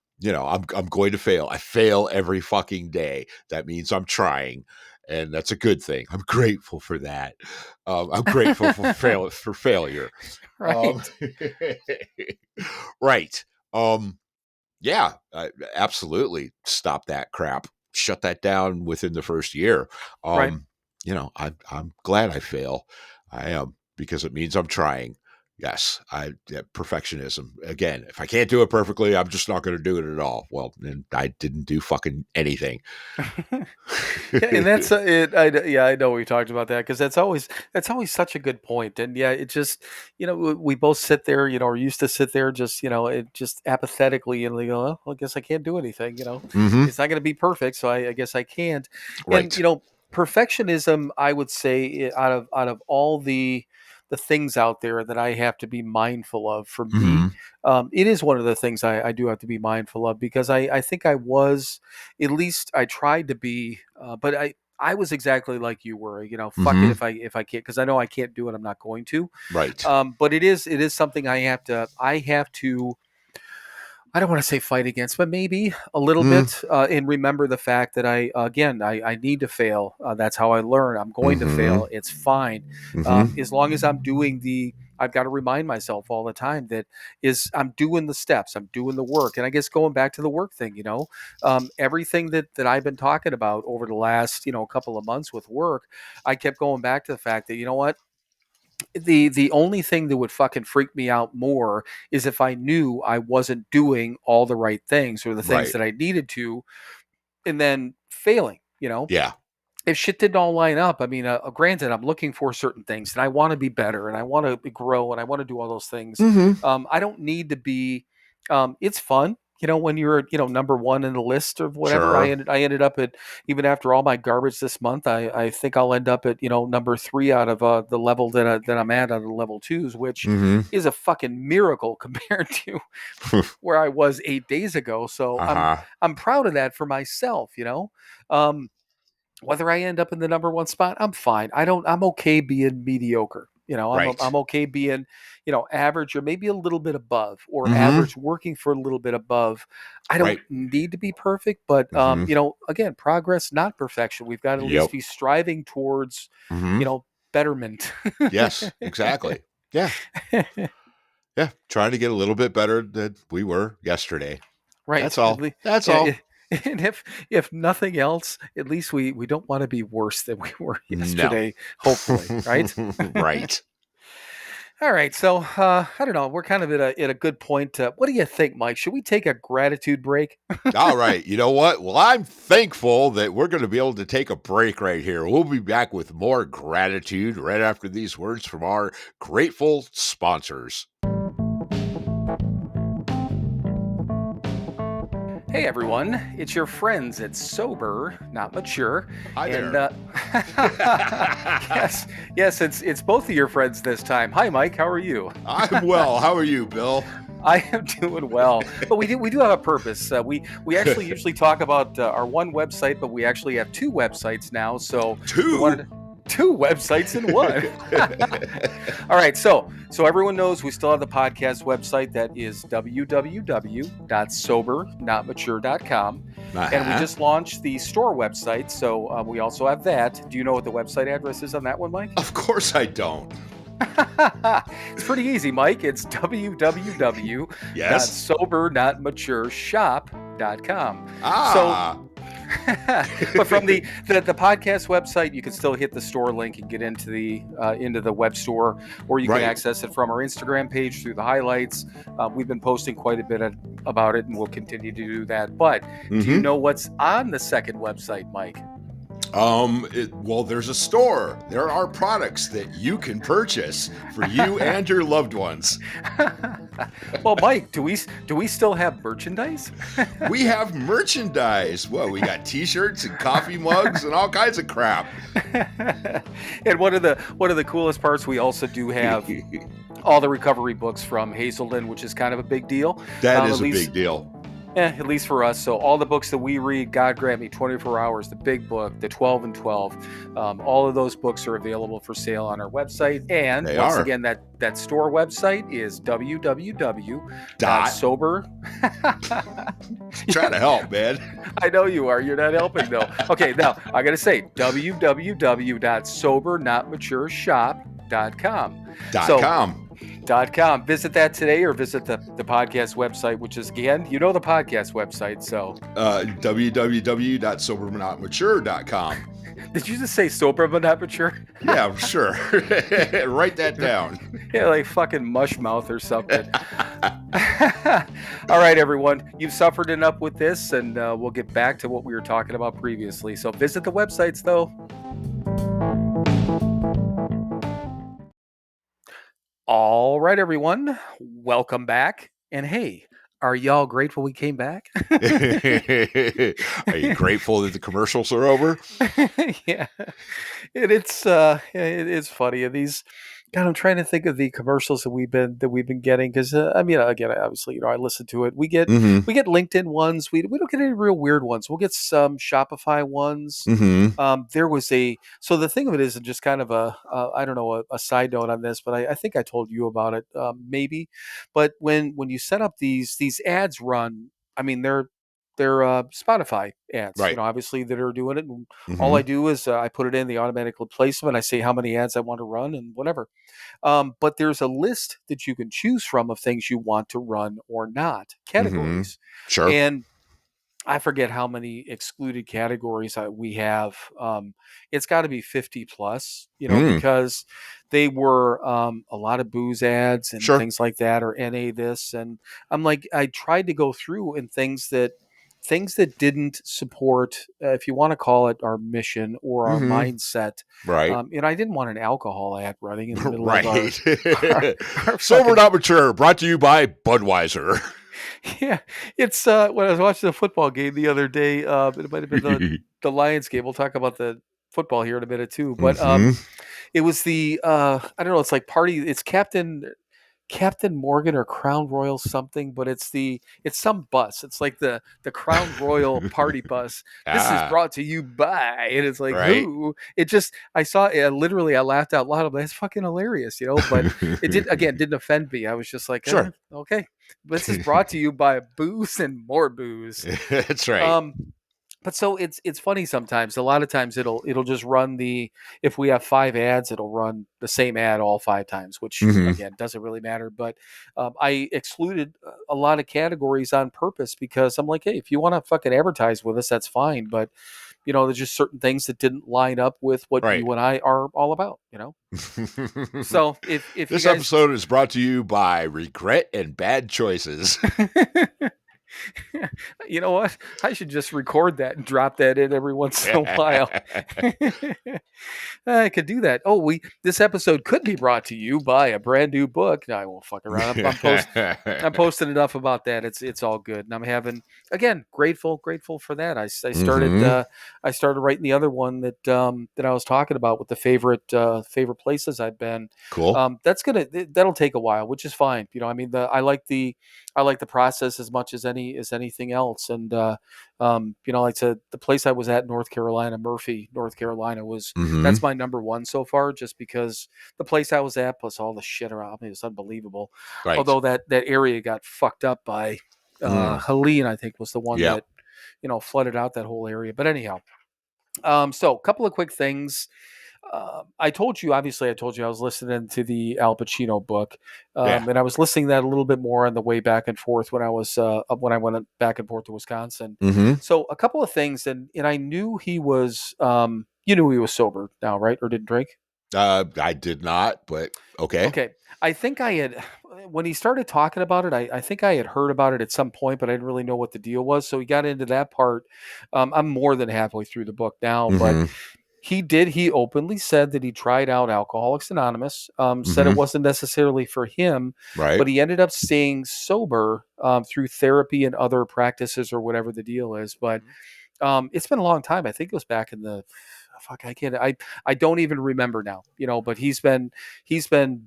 going to fail. I fail every fucking day. That means I'm trying, and that's a good thing. I'm grateful for that. I'm grateful for failure. Um, Right. right. Um, yeah, absolutely. Stop that crap. Shut that down within the first year. Right. I'm glad I fail. I am because it means I'm trying. Yes, perfectionism again. If I can't do it perfectly, I'm just not going to do it at all. Well, then I didn't do fucking anything. Yeah, and that's it. Yeah, I know we talked about that because that's always such a good point. And yeah, it just we both sit there, or used to sit there, just it just apathetically and we go, well, I guess I can't do anything. Hmm. It's not going to be perfect, so I guess I can't. And Right. perfectionism, I would say, out of all the things out there that I have to be mindful of for me, Hmm. it is one of the things I do have to be mindful of because I think I was at least I tried to be, but I was exactly like you were. Fuck it Hmm. if I can't because I know I can't do it. I'm not going to. Right. But it is something I have to. I don't want to say fight against, but maybe a little Mm-hmm. bit, and remember the fact that I need to fail. That's how I learn. I'm going to Mm-hmm. fail. It's fine, as long as I'm doing the. I've got to remind myself all the time that I'm doing the steps, I'm doing the work, and I guess going back to the work thing, everything that I've been talking about over the last couple of months with work, I kept going back to the fact that what the only thing that would fucking freak me out more is if I knew I wasn't doing all the right things or the things Right. that I needed to and then failing. Yeah. If shit didn't all line up, I mean, granted, I'm looking for certain things and I want to be better and I want to grow and I want to do all those things. Mm-hmm. I don't need to be. It's fun. when you're, number one in the list or whatever, Sure. I ended up at, even after all my garbage this month, I think I'll end up at, number three out of the level that I'm at on the level twos, which Mm-hmm. is a fucking miracle compared to where I was 8 days ago. So Uh-huh. I'm proud of that for myself, Um, whether I end up in the number one spot, I'm fine. I'm okay being mediocre. I'm Right. okay being, average or maybe a little bit above, or Mm-hmm. average working for a little bit above. I don't Right. need to be perfect, but Mm-hmm. again, progress, not perfection. We've got to at least Yep. be striving towards, Mm-hmm. betterment. Yes, exactly. Yeah. Yeah. Trying to get a little bit better than we were yesterday. That's Right. At all. least, That's yeah. all. And if nothing else, at least we don't want to be worse than we were No. yesterday. Hopefully, right? Right. All right. So I don't know. We're kind of at a good point. What do you think, Mike? Should we take a gratitude break? All right. You know what? Well, I'm thankful that we're going to be able to take a break right here. We'll be back with more gratitude right after these words from our grateful sponsors. Hey everyone, it's your friends at Sober Not Mature. Hi And there. yes, it's both of your friends this time. Hi Mike, how are you? I'm well. How are you, Bill? I am doing well, but we do have a purpose. We actually usually talk about our one website, but we actually have two websites now. So we wanted two websites in one. All right, so everyone knows we still have the podcast website that is www.SoberNotMature.com. And we just launched the store website, so we also have that. Do you know what the website address is on that one, Mike? Of course I don't. It's pretty easy, Mike. It's www.SoberNotMatureShop.com. Ah. But from the podcast website, you can still hit the store link and get into the web store, or you can access it from our Instagram page through the highlights. We've been posting quite a bit about it, and we'll continue to do that. But do you know what's on the second website, Mike? Well, there's a store. There are products that you can purchase for you and your loved ones. Well, Mike, do we still have merchandise? We have merchandise. Well, we got T-shirts and coffee mugs and all kinds of crap. And one of the coolest parts, we also do have all the recovery books from Hazelden, which is kind of a big deal. That is a big deal. Yeah, at least for us. So all the books that we read, God Grant Me, 24 Hours, the Big Book, the 12 and 12, all of those books are available for sale on our website. And once again, that store website is www.sober. Trying to help, man. I know you are. You're not helping, though. Okay, now I got to say www.SoberNotMatureShop.com. .com. Visit that today, or visit the podcast website, which is, again, the podcast website. So www.SoberNotMature.com. Did you just say sober but not mature? Yeah, sure. Write that down. Yeah, like fucking mush mouth or something. All right, everyone. You've suffered enough with this, and we'll get back to what we were talking about previously. So visit the websites, though. All right, everyone. Welcome back. And hey, are y'all grateful we came back? Are you grateful that the commercials are over? Yeah. And it's funny. These, God, I'm trying to think of the commercials that we've been getting, because again, obviously, I listen to it. We get LinkedIn ones. We don't get any real weird ones. We'll get some Shopify ones. There was so the thing of it is, just kind of I don't know, a side note on this, but I think I told you about it, maybe. But when you set up these ads run, I mean, they're Spotify ads, right? Obviously, that are doing it. And all I do is I put it in, the automatic placement. I say how many ads I want to run and whatever. But there's a list that you can choose from of things you want to run or not, categories. Sure. And I forget how many excluded categories we have. It's got to be 50 plus, because they were a lot of booze ads and things like that, or NA this. And I'm like, I tried to go through and things that didn't support, if you want to call it, our mission or our mindset. Right. And I didn't want an alcohol ad running in the middle right. of our Sober Not Mature, brought to you by Budweiser. Yeah, it's when I was watching the football game the other day. It might have been the Lions game. We'll talk about the football here in a minute too. But Mm-hmm. it was the I don't know. It's like party. It's Captain Morgan or Crown Royal something, but it's some bus. It's like the Crown Royal party bus. This is Ah, brought to you by, and it's like right. who? It just I saw it, literally I laughed out loud. I'm like, that's fucking hilarious, you know. But it didn't offend me. I was just like, Sure. okay. This is brought to you by booze and more booze. That's right. Um, but so it's funny sometimes. A lot of times it'll just run the if we have 5 ads, it'll run the same ad all 5 times, which Mm-hmm. again doesn't really matter. But I excluded a lot of categories on purpose because I'm like, hey, if you want to fucking advertise with us, that's fine. But there's just certain things that didn't line up with what Right. you and I are all about. So if you This guys episode is brought to you by regret and bad choices. You know what? I should just record that and drop that in every once in a while. I could do that. Oh, we this episode could be brought to you by a brand new book. No, I won't fuck around. I'm posting enough about that. It's all good, and I'm having again grateful for that. Mm-hmm. I started writing the other one that I was talking about with the favorite places I've been. Cool. That'll take a while, which is fine. I mean I like the process as much as anything else. And like I said, the place I was at, North Carolina, Murphy, North Carolina, Mm-hmm. that's my number one so far, just because the place I was at, plus all the shit around me, is unbelievable. Right. Although that area got fucked up by Mm. Helene, I think was the one Yeah. that flooded out that whole area. But anyhow, so a couple of quick things. I told you I was listening to the Al Pacino book, Yeah. and I was listening to that a little bit more on the way back and forth when I went back and forth to Wisconsin. Mm-hmm. So a couple of things, and I knew he was, you knew he was sober now, right, or didn't drink? I did not, but okay. Okay, I think I had when he started talking about it. I think I had heard about it at some point, but I didn't really know what the deal was. So he got into that part. I'm more than halfway through the book now, but Mm-hmm. he openly said that he tried out Alcoholics Anonymous, said it Mm-hmm. wasn't necessarily for him, Right. but he ended up staying sober through therapy and other practices or whatever the deal is. But it's been a long time. I think it was back in the fuck. I don't even remember now. But he's been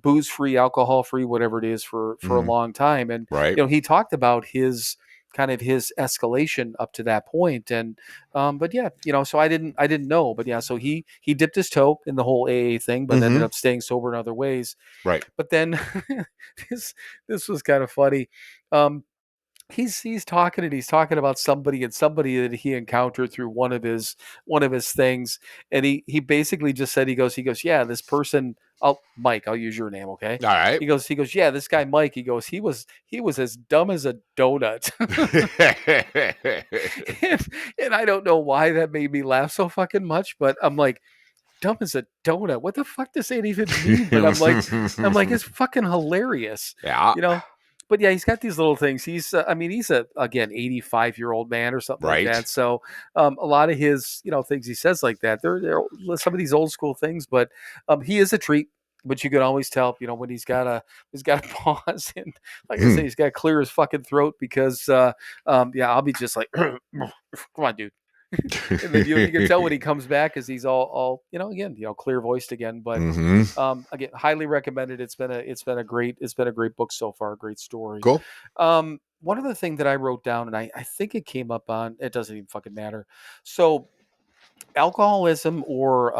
booze free, alcohol free, whatever it is for a Mm-hmm. long time. And Right. he talked about his escalation up to that point. And but yeah, so I didn't know. But yeah, so he dipped his toe in the whole AA thing, but ended Mm-hmm. up staying sober in other ways. Right. But then this this was kind of funny. Um, he's talking and he's talking about somebody that he encountered through one of his things, and he basically just said he goes yeah, this person, Mike, I'll use your name, okay. All right. He goes yeah, this guy Mike, he goes he was as dumb as a donut. and I don't know why that made me laugh so fucking much, but I'm like, dumb as a donut. What the fuck does that even mean? But I'm like, it's fucking hilarious, Yeah. you know. But yeah, he's got these little things. I mean, he's a again 85-year-old man or something like Right. that. So a lot of his things he says like that. They're some of these old school things, but he is a treat. But you can always tell, when he's got to pause and, like I say, he's got to clear his fucking throat because, yeah, I'll be just like, come on, dude. And then you can tell when he comes back because he's all again clear voiced again. But Mm-hmm. again, highly recommended. It's been a great book so far. A great story. Cool. One other thing that I wrote down, and I think it came up on. It doesn't even fucking matter. So alcoholism or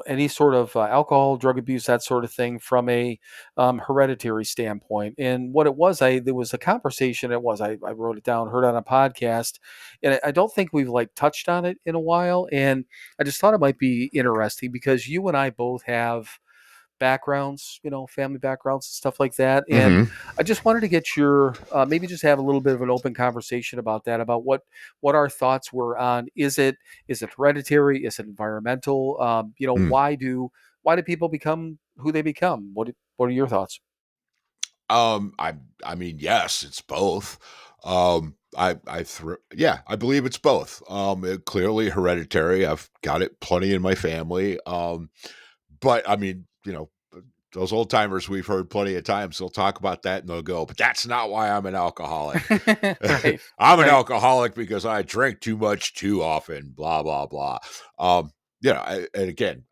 any sort of alcohol, drug abuse, that sort of thing from a hereditary standpoint. And what it was, there was a conversation. I wrote it down, heard on a podcast, and I don't think we've like touched on it in a while. And I just thought it might be interesting because you and I both have backgrounds, family backgrounds and stuff like that. And Mm-hmm. I just wanted to get your maybe just have a little bit of an open conversation about that, about what our thoughts were on. Is it hereditary? Is it environmental? Mm. Why do people become who they become? What are your thoughts? I mean, yes, it's both. Yeah, I believe it's both. Clearly hereditary. I've got it plenty in my family. But I mean, those old timers we've heard plenty of times, they'll talk about that and they'll go, but that's not why I'm an alcoholic. Right. I'm an Right. alcoholic because I drink too much too often, blah, blah, blah. And again,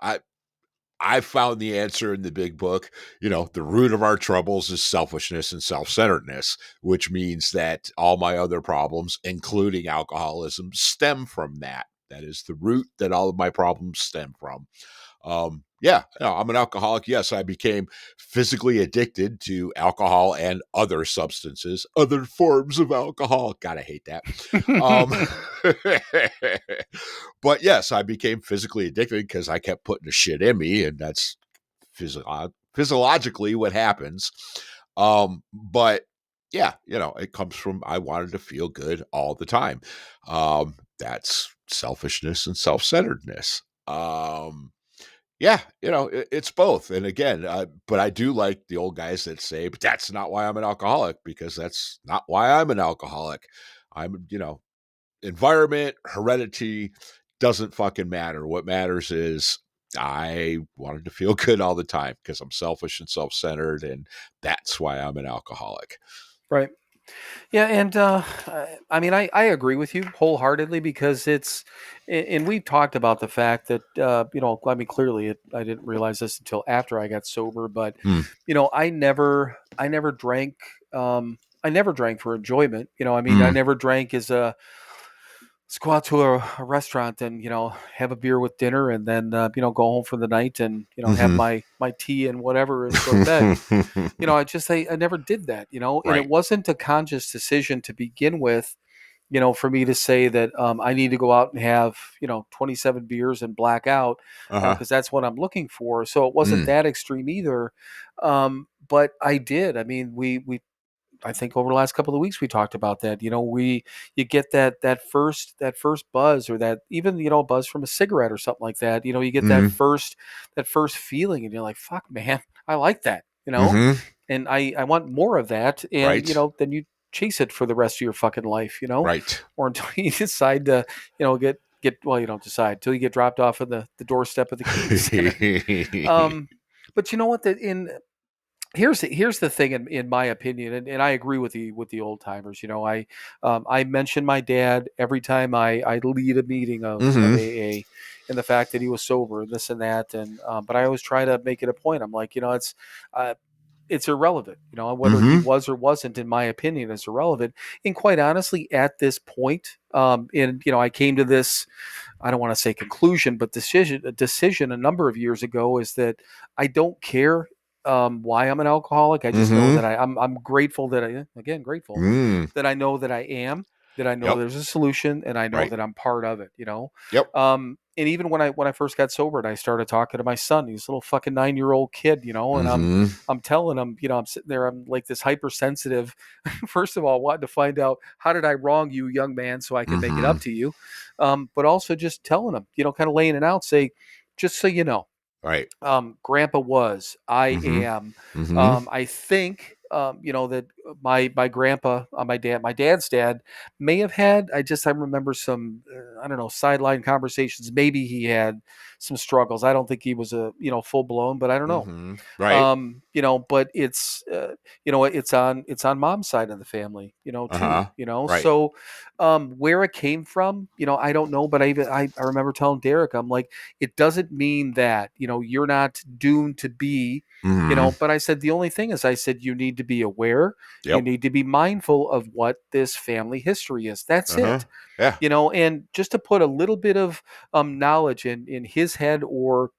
I found the answer in the big book. The root of our troubles is selfishness and self-centeredness, which means that all my other problems, including alcoholism, stem from that. That is the root that all of my problems stem from. I'm an alcoholic. Yes, I became physically addicted to alcohol and other substances, other forms of alcohol. God, I hate that. Um, but yes, I became physically addicted because I kept putting the shit in me, and that's physiologically what happens. But yeah, it comes from I wanted to feel good all the time. That's selfishness and self-centeredness. It's both. And again, but I do like the old guys that say, but that's not why I'm an alcoholic, because that's not why I'm an alcoholic. Environment, heredity doesn't fucking matter. What matters is I wanted to feel good all the time because I'm selfish and self-centered, and that's why I'm an alcoholic. Right. Yeah, and I mean, I agree with you wholeheartedly because and we talked about the fact that I mean, clearly, I didn't realize this until after I got sober, but Hmm. I never drank, I never drank for enjoyment. I mean, I never drank as a let's go out to a restaurant and have a beer with dinner and then go home for the night and have Mm-hmm. my tea and whatever and go to bed. I never did that, and it Right. wasn't a conscious decision to begin with, for me to say that I need to go out and have, 27 beers and black out Uh-huh. because that's what I'm looking for. So it wasn't Mm. that extreme either. But I did. I mean, I think over the last couple of weeks we talked about that. You get that first buzz or that even buzz from a cigarette or something like that. You get that Mm-hmm. first feeling, and you're like, "Fuck, man, I like that." Mm-hmm. And I want more of that. And Right. then you chase it for the rest of your fucking life. Right. Or until you decide to get well, you don't decide until you get dropped off at the doorstep of the keys. um, but you know what? That in here's the thing in my opinion, and I agree with the old timers. I mention my dad every time I lead a meeting of Mm-hmm. AA, and the fact that he was sober and this and that, and but I always try to make it a point. I'm like, uh, it's irrelevant. Whether he Mm-hmm. was or wasn't, in my opinion, is irrelevant. And quite honestly, at this point, and I came to this, I don't want to say conclusion, but decision a number of years ago is that I don't care why I'm an alcoholic. I just know Mm-hmm. that I'm grateful that grateful Mm. that I know that I am, that I know Yep. there's a solution, and I know Right. that I'm part of it. Yep. And even when I first got sober and I started talking to my son, he's a little fucking 9-year-old kid, and Mm-hmm. I'm telling him, I'm sitting there, I'm like this hypersensitive. First of all, wanting to find out how did I wrong you, young man, so I can make it Mm-hmm. up to you, but also just telling him, kind of laying it out, say, just so you know, Right. grandpa was, I Mm-hmm. am, Mm-hmm. I think, that my grandpa, my dad's dad may have had, I remember some, I don't know, sideline conversations. Maybe he had some struggles. I don't think he was a, full blown, but I don't know. Mm-hmm. Right. But it's on mom's side of the family, too, Uh-huh. Right. so where it came from, I don't know, but I remember telling Derek, I'm like, it doesn't mean that, you're not doomed to be, Mm-hmm. but I said, the only thing is, I said, you need to be aware, you Yep. need to be mindful of what this family history is. That's Uh-huh. it. Yeah. And just to put a little bit of knowledge in his head or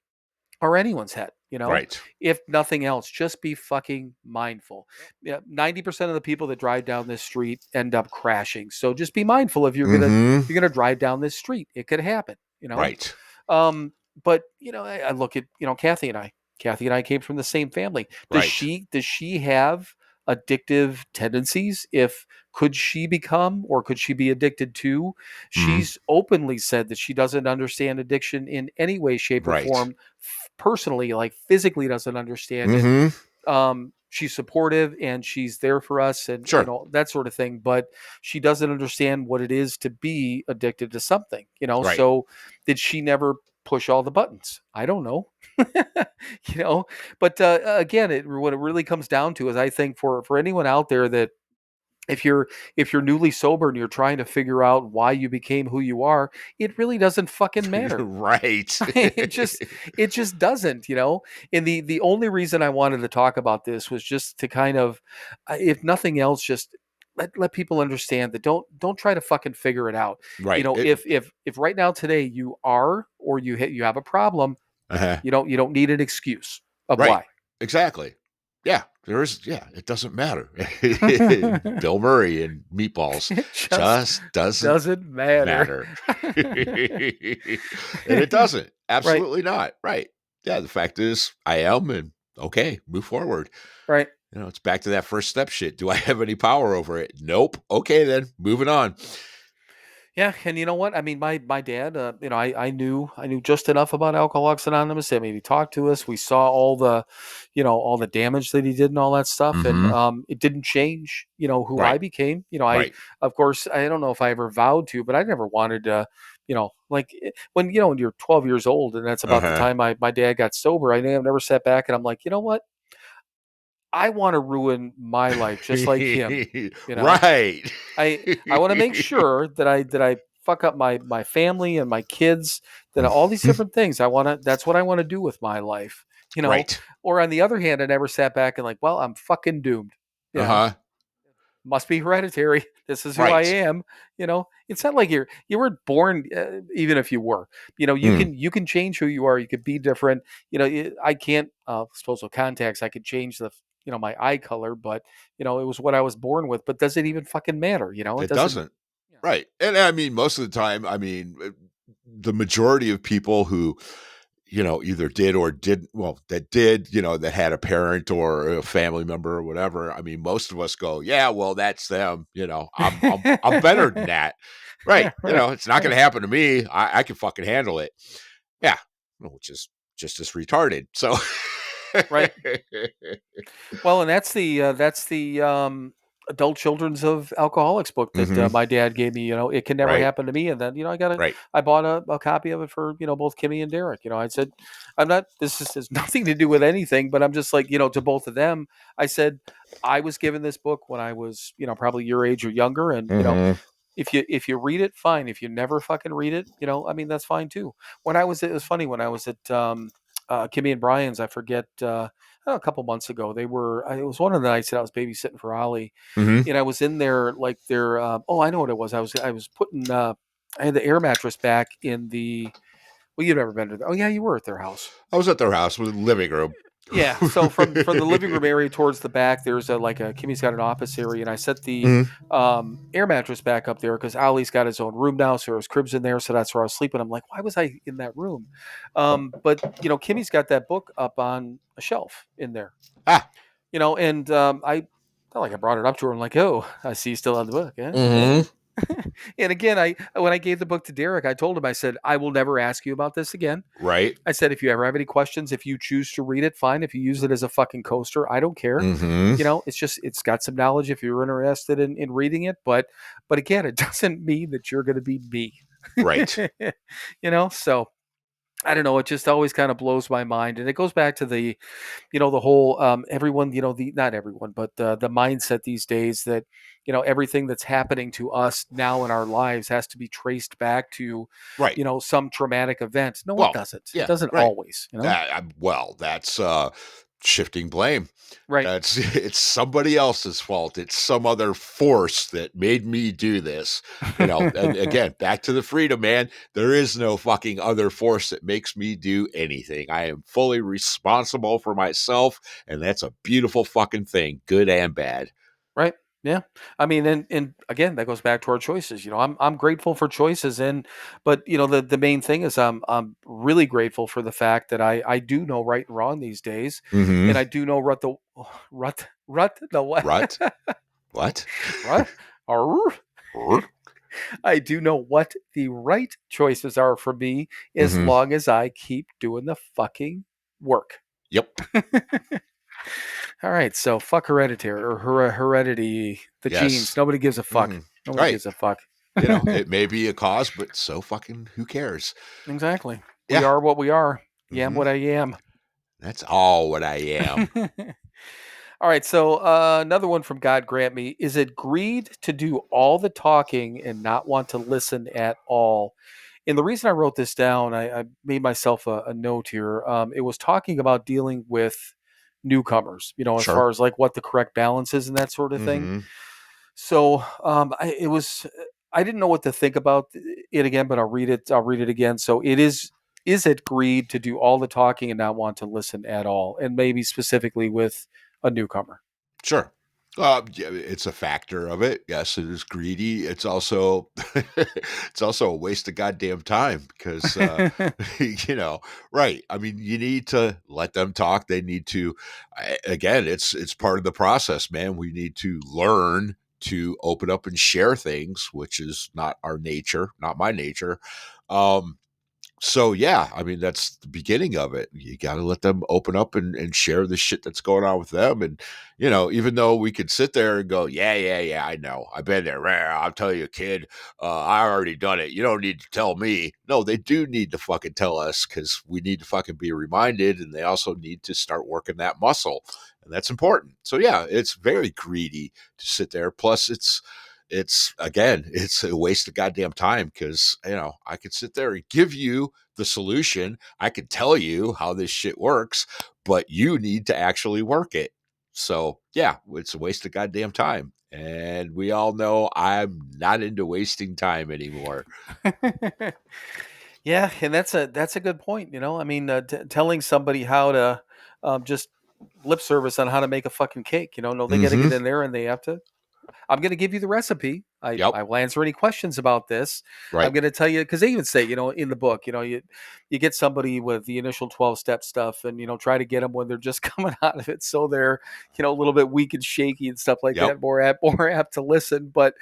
anyone's head, Right. if nothing else, just be fucking mindful. Yep. Yeah, 90% of the people that drive down this street end up crashing. So just be mindful if Mm-hmm. you're gonna drive down this street. It could happen. Right. But I look at Kathy and I. Kathy and I came from the same family. Right. Does she have addictive tendencies? If could she become or could she be addicted to? Mm-hmm. She's openly said that she doesn't understand addiction in any way, shape, or Right. form. Personally, like physically, doesn't understand it. Mm-hmm. She's supportive and she's there for us and Sure. that sort of thing, but she doesn't understand what it is to be addicted to something. Right. So did she never push all the buttons. I don't know. You know, but again, what it really comes down to is, I think, for anyone out there that, if you're newly sober and you're trying to figure out why you became who you are, it really doesn't fucking matter. Right. It just doesn't, you know. And the only reason I wanted to talk about this was just to kind of, if nothing else, just let people understand that don't try to fucking figure it out. You Right. know, if right now today you are, or you have a problem, Uh-huh. you don't need an excuse of Right. why. Exactly. Yeah. It doesn't matter. Bill Murray and meatballs It just just doesn't doesn't matter. matter. And it doesn't. Right, Absolutely not. Right. Yeah. The fact is, I am, and okay, move forward. right. You know, it's back to that first step shit. Do I have any power over it? Nope. Okay, then moving on. Yeah, and you know what? I mean, my dad, I knew just enough about Alcoholics Anonymous. I mean, he talked to us. We saw all the damage that he did and all that stuff, and Mm-hmm. it didn't change, who I Right. became. Right. Of course, I don't know if I ever vowed to, but I never wanted to, like when when you're 12 years old, and that's about the Uh-huh. time my dad got sober. I've never sat back and I'm like, you know what? I want to ruin my life just like him. You know, Right. I want to make sure that I fuck up my family and my kids, that all these different things that's what I want to do with my life, Right. or on the other hand, I never sat back and like, well, I'm fucking doomed. You know, Uh-huh. must be hereditary. This is who I Right. am. It's not like you weren't born, even if you were, you Mm. can change who you are. You could be different. I can't, suppose with contacts, I could change my eye color, but it was what I was born with. But does it even fucking matter? It It doesn't. doesn't. Right. And I mean, most of the time, the majority of people who, either did or didn't, well, that did, that had a parent or a family member or whatever. I mean, most of us go, yeah, well, that's them. I'm better than that. Right. Right. It's not going to happen to me. I can fucking handle it. Yeah. Which is just as retarded. So, Right. Well, and that's the adult children's of alcoholics book that hmm my dad gave me. It can never right. happen to me. And then Right. I bought a copy of it for both Kimmy and Derek. I said, I'm not. Has nothing to do with anything, but I'm just like, to both of them. I said, I was given this book when I was probably your age or younger, and hmm if you read it, fine. If you never fucking read it, I mean, that's fine too. It was funny when I was at Kimmy and Brian's. I forget. A couple months ago, it was one of the nights that I was babysitting for Ollie, hmm and I was in there like their. Oh, I know what it was. I was putting. I had the air mattress back in the. Well, you've never been to. Oh, yeah, you were at their house. I was at their house with a living room. Yeah, so from the living room area towards the back, there's a Kimmy's got an office area, and I set the Mhm. air mattress back up there because Ali's got his own room now, so there's cribs in there, so that's where I was sleeping. I'm like, why was I in that room? But Kimmy's got that book up on a shelf in there, Ah. and I felt like I brought it up to her. I'm like, oh, I see you still have the book, yeah. hmm And again, when I gave the book to Derek, I told him, I said, I will never ask you about this again. Right. I said, if you ever have any questions, if you choose to read it, fine. If you use it as a fucking coaster, I don't care. hmm It's got some knowledge if you're interested in reading it. But again, it doesn't mean that you're going to be me. Right. So I don't know. It just always kind of blows my mind. And it goes back to the whole, everyone, not everyone, but the mindset these days that, everything that's happening to us now in our lives has to be traced back to, Right. some traumatic event. No, it Well, doesn't. It yeah, doesn't right. always, That's shifting blame. Right. It's somebody else's fault. It's some other force that made me do this. And again, back to the freedom, man. There is no fucking other force that makes me do anything. I am fully responsible for myself, and that's a beautiful fucking thing, good and bad. Right. Yeah. I mean, and again, that goes back to our choices. I'm grateful for choices, but the main thing is I'm really grateful for the fact that I do know right and wrong these days, Mm-hmm. and I do know rut the what Rut? What? rut. I do know what the right choices are for me as mm-hmm. long as I keep doing the fucking work. Yep. All right, so fuck hereditary or heredity, the genes. Yes. Nobody gives a fuck. Mm-hmm. Nobody Right. gives a fuck. It may be a cause, but so fucking who cares? Exactly. We Yeah. are what we are. Yam Hmm. what I am. That's all what I am. All right, so another one from God Grant Me. Is it greed to do all the talking and not want to listen at all? And the reason I wrote this down, I made myself a note here. It was talking about dealing with newcomers, as Sure. far as like what the correct balance is and that sort of thing. Hmm. So I didn't know what to think about it again, but I'll read it. I'll read it again. So it is. Is it greed to do all the talking and not want to listen at all? And maybe specifically with a newcomer. Sure. Yeah, it's a factor of it. Yes, it is greedy. It's also it's also a waste of goddamn time because you know, right. I mean, you need to let them talk. They need to again, it's part of the process, man. We need to learn to open up and share things, which is not our nature, not my nature. Um so yeah, I mean that's the beginning of it. You got to let them open up and share the shit that's going on with them. And even though we could sit there and go, yeah, yeah, yeah, I know, I've been there. Rah, I'll tell you, kid, I already done it. You don't need to tell me. No, they do need to fucking tell us because we need to fucking be reminded, and they also need to start working that muscle, and that's important. So yeah, it's very greedy to sit there. Plus, it's again, it's a waste of goddamn time because I could sit there and give you the solution. I could tell you how this shit works, but you need to actually work it. So yeah, it's a waste of goddamn time. And we all know I'm not into wasting time anymore. Yeah, and that's a good point. I mean, telling somebody how to just lip service on how to make a fucking cake. No, they got to Mm-hmm. get in there and they have to. I'm going to give you the recipe. Yep. I will answer any questions about this. I'm Right. going to tell you because they even say, in the book, you get somebody with the initial 12-step stuff, and try to get them when they're just coming out of it, so they're a little bit weak and shaky and stuff like Yep. that, more apt to listen. But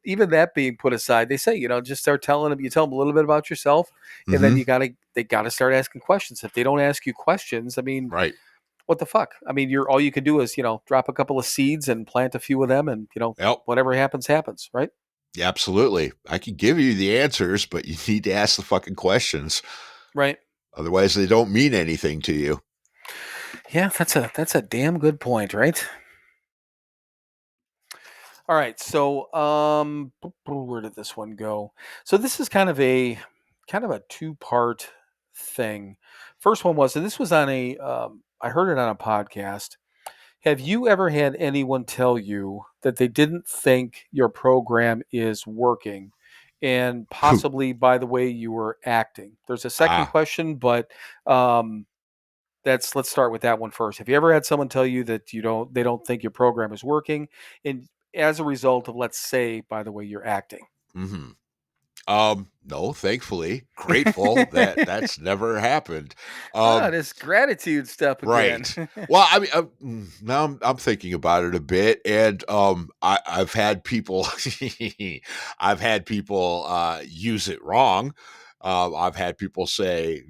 even that being put aside, they say, just start telling them. You tell them a little bit about yourself, and then Mm-hmm. they gotta start asking questions. If they don't ask you questions, I mean, Right. what the fuck? I mean, you're all you can do is drop a couple of seeds and plant a few of them, and Yep. whatever happens, happens, right? Yeah, absolutely. I can give you the answers, but you need to ask the fucking questions. Right. Otherwise, they don't mean anything to you. Yeah, that's a damn good point, right? All right, so where did this one go? So this is kind of a two-part thing. First one was, and this was on I heard it on a podcast. Have you ever had anyone tell you that they didn't think your program is working, and possibly by the way you were acting? There's a second Ah. question, but um, let's start with that one first. Have you ever had someone tell you that they don't think your program is working, and as a result of, let's say, by the way you're acting? Mm-hmm. No, thankfully, grateful that that's never happened. Ah, Um, this gratitude stuff again. right. Well, I mean, now I'm thinking about it a bit, and I've had people, I've had people use it wrong. I've had people say,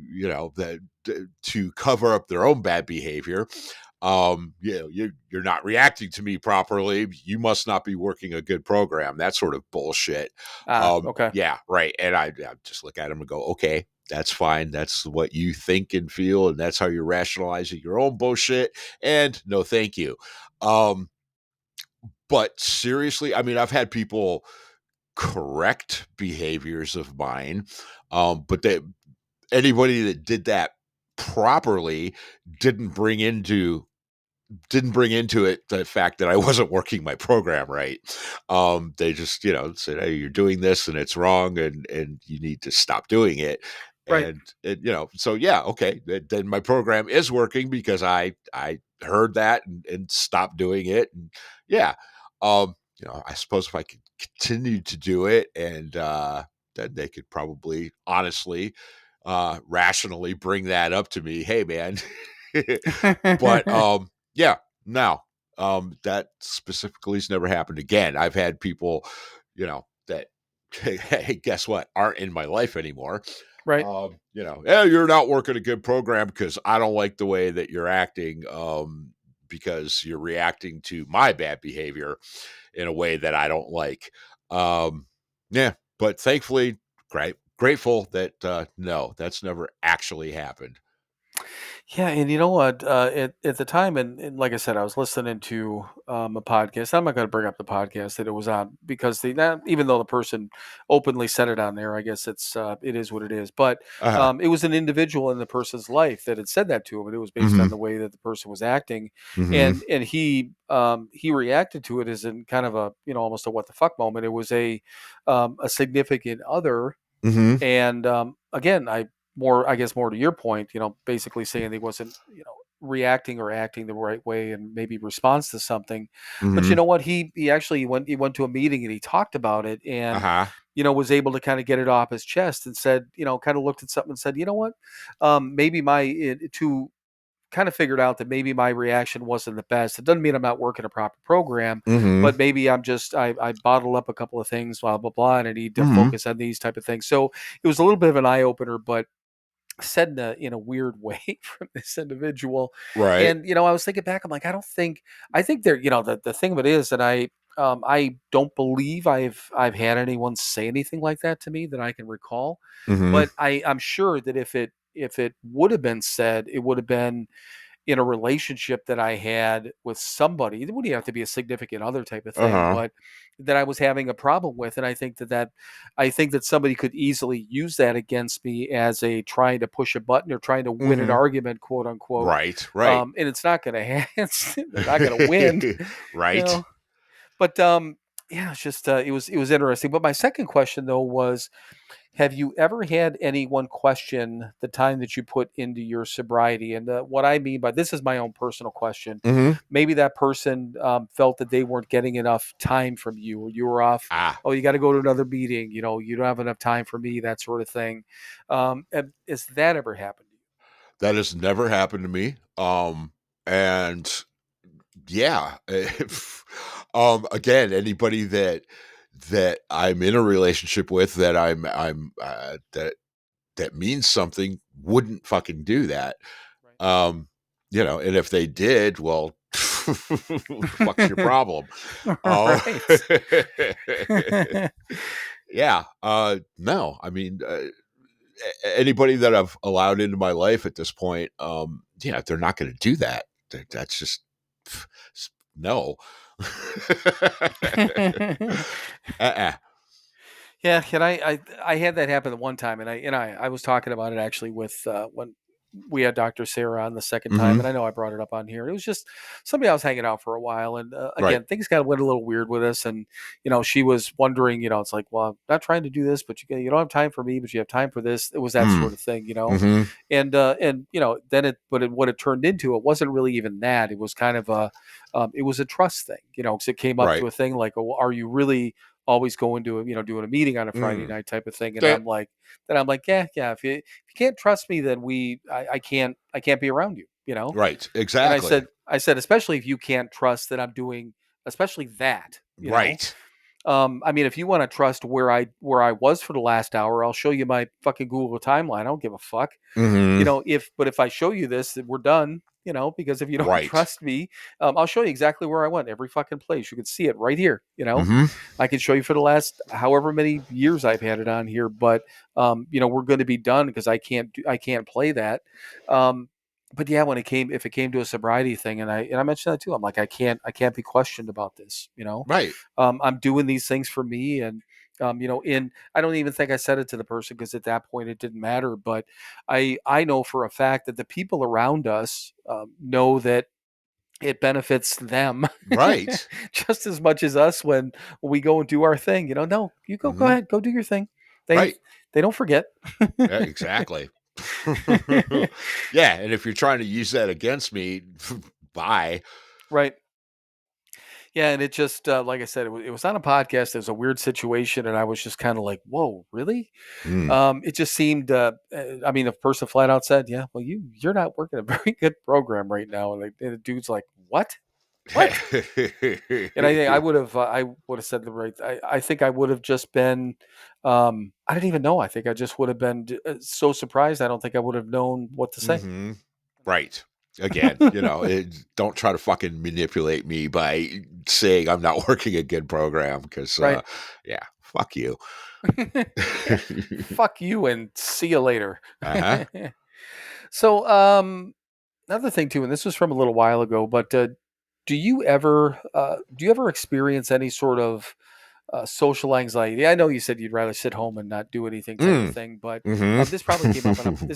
that to cover up their own bad behavior. You're not reacting to me properly. You must not be working a good program. That sort of bullshit. Ah, okay. Yeah, right. And I just look at them and go, okay, that's fine. That's what you think and feel, and that's how you're rationalizing your own bullshit. And no, thank you. Um, but seriously, I mean, I've had people correct behaviors of mine, but anybody that did that properly didn't bring into didn't bring into it the fact that I wasn't working my program right. They just, said, "Hey, you're doing this and it's wrong, and you need to stop doing it." Right. So yeah, okay, then my program is working because I heard that and stopped doing it, and yeah, I suppose if I could continue to do it, and then they could probably honestly, rationally bring that up to me. Hey, man. But yeah, now that specifically has never happened again. I've had people, that hey, guess what, aren't in my life anymore. Right. Yeah, you're not working a good program because I don't like the way that you're acting. Because you're reacting to my bad behavior in a way that I don't like. Yeah, but thankfully, grateful that no, that's never actually happened. Yeah, and you know what? At the time, and like I said, I was listening to a podcast. I'm not going to bring up the podcast that it was on because even though the person openly said it on there, I guess it is what it is. But Uh-huh. it was an individual in the person's life that had said that to him, and it was based Mm-hmm. on the way that the person was acting, Mm-hmm. and he reacted to it as in kind of a almost a what the fuck moment. It was a significant other Mm-hmm. and again, I guess more to your point, basically saying he wasn't, reacting or acting the right way and maybe response to something. But you Mm-hmm. know what? He actually went to a meeting and he talked about it and Uh-huh. was able to kind of get it off his chest and said, kind of looked at something and said, you know what? Maybe to kind of figured out that maybe my reaction wasn't the best. It doesn't mean I'm not working a proper program, Mm-hmm. but maybe I bottled up a couple of things, blah blah blah, and I need to Mm-hmm. focus on these type of things. So it was a little bit of an eye opener, but said in a weird way from this individual. Right. And I was thinking back, I'm like, I think there, the thing of it is that I don't believe I've had anyone say anything like that to me that I can recall. Mm-hmm. But I'm sure that if it would have been said, it would have been in a relationship that I had with somebody. It wouldn't have to be a significant other type of thing, Uh-huh. but that I was having a problem with. And I think that somebody could easily use that against me as a trying to push a button or trying to win an Mm-hmm. argument, quote unquote. Right. Right. And it's not going to happen. They're not going to win, you Right. know. But yeah, it's just it was interesting. But my second question though was, have you ever had anyone question the time that you put into your sobriety? And what I mean by this is my own personal question. Mm-hmm. Maybe that person felt that they weren't getting enough time from you, or you were off. Ah, Oh, you got to go to another meeting. You don't have enough time for me. That sort of thing. Has that ever happened to you? that has never happened to me. And yeah, if, again, anybody that I'm in a relationship with that that means something wouldn't fucking do that. Um, and if they did, well, the fuck's your Right. problem? Oh, Right. yeah. No, I mean, anybody that I've allowed into my life at this point, yeah, they're not going to do that. That's just no. uh-uh. Yeah, and I had that happen the one time, and I was talking about it actually with when we had Dr. Sarah on the second time, Hmm. and I know I brought it up on here. It was just somebody I was hanging out for a while, and Right. again, things kind of went a little weird with us, and she was wondering, it's like, well, I'm not trying to do this, but you don't have time for me, but you have time for this. It was that Mm. sort of thing, Hmm. and then what it turned into, it wasn't really even that. It was kind of it was a trust thing, because it came up Right. to a thing like, oh, are you really always going to doing a meeting on a Friday Mm. night type of thing, and Yeah. I'm like, yeah, yeah. If you can't trust me, then I can't be around you, Right. And Exactly. I said, especially if you can't trust that I'm doing, especially that. Right. I mean, if you want to trust where I was for the last hour, I'll show you my fucking Google timeline. I don't give a fuck. Hmm. If I show you this, that we're done, because if you don't Right. trust me, I'll show you exactly where I went, every fucking place. You can see it right here. Hmm. I can show you for the last however many years I've had it on here, but we're going to be done because I can't play that. Um, but yeah, if it came to a sobriety thing, and I mentioned that too, I'm like, I can't be questioned about this. Right. I'm doing these things for me, and in I don't even think I said it to the person because at that point it didn't matter, but I know for a fact that the people around us know that it benefits them Right. just as much as us when we go and do our thing. No, you go Hmm. ahead, go do your thing. They Right. they don't forget. Yeah, exactly. Yeah, and if you're trying to use that against me, bye. Right. Yeah, and it just like I said, it was on a podcast. It was a weird situation, and I was just kind of like, "Whoa, really?" Mm. It just seemed. I mean, the person flat out said, "Yeah, well, you're not working a very good program right now," and the dude's like, "What? What?" And I think I would have said the right. I think I would have just been. I didn't even know. I think I just would have been so surprised. I don't think I would have known what to say. Hmm. Right. Again, don't try to fucking manipulate me by saying I'm not working a good program because, Right. yeah, fuck you. Yeah. Fuck you and see you later. Uh-huh. So, another thing too, and this was from a little while ago, but do you ever experience any sort of social anxiety? I know you said you'd rather sit home and not do anything type of Mm. thing, but Mm-hmm. this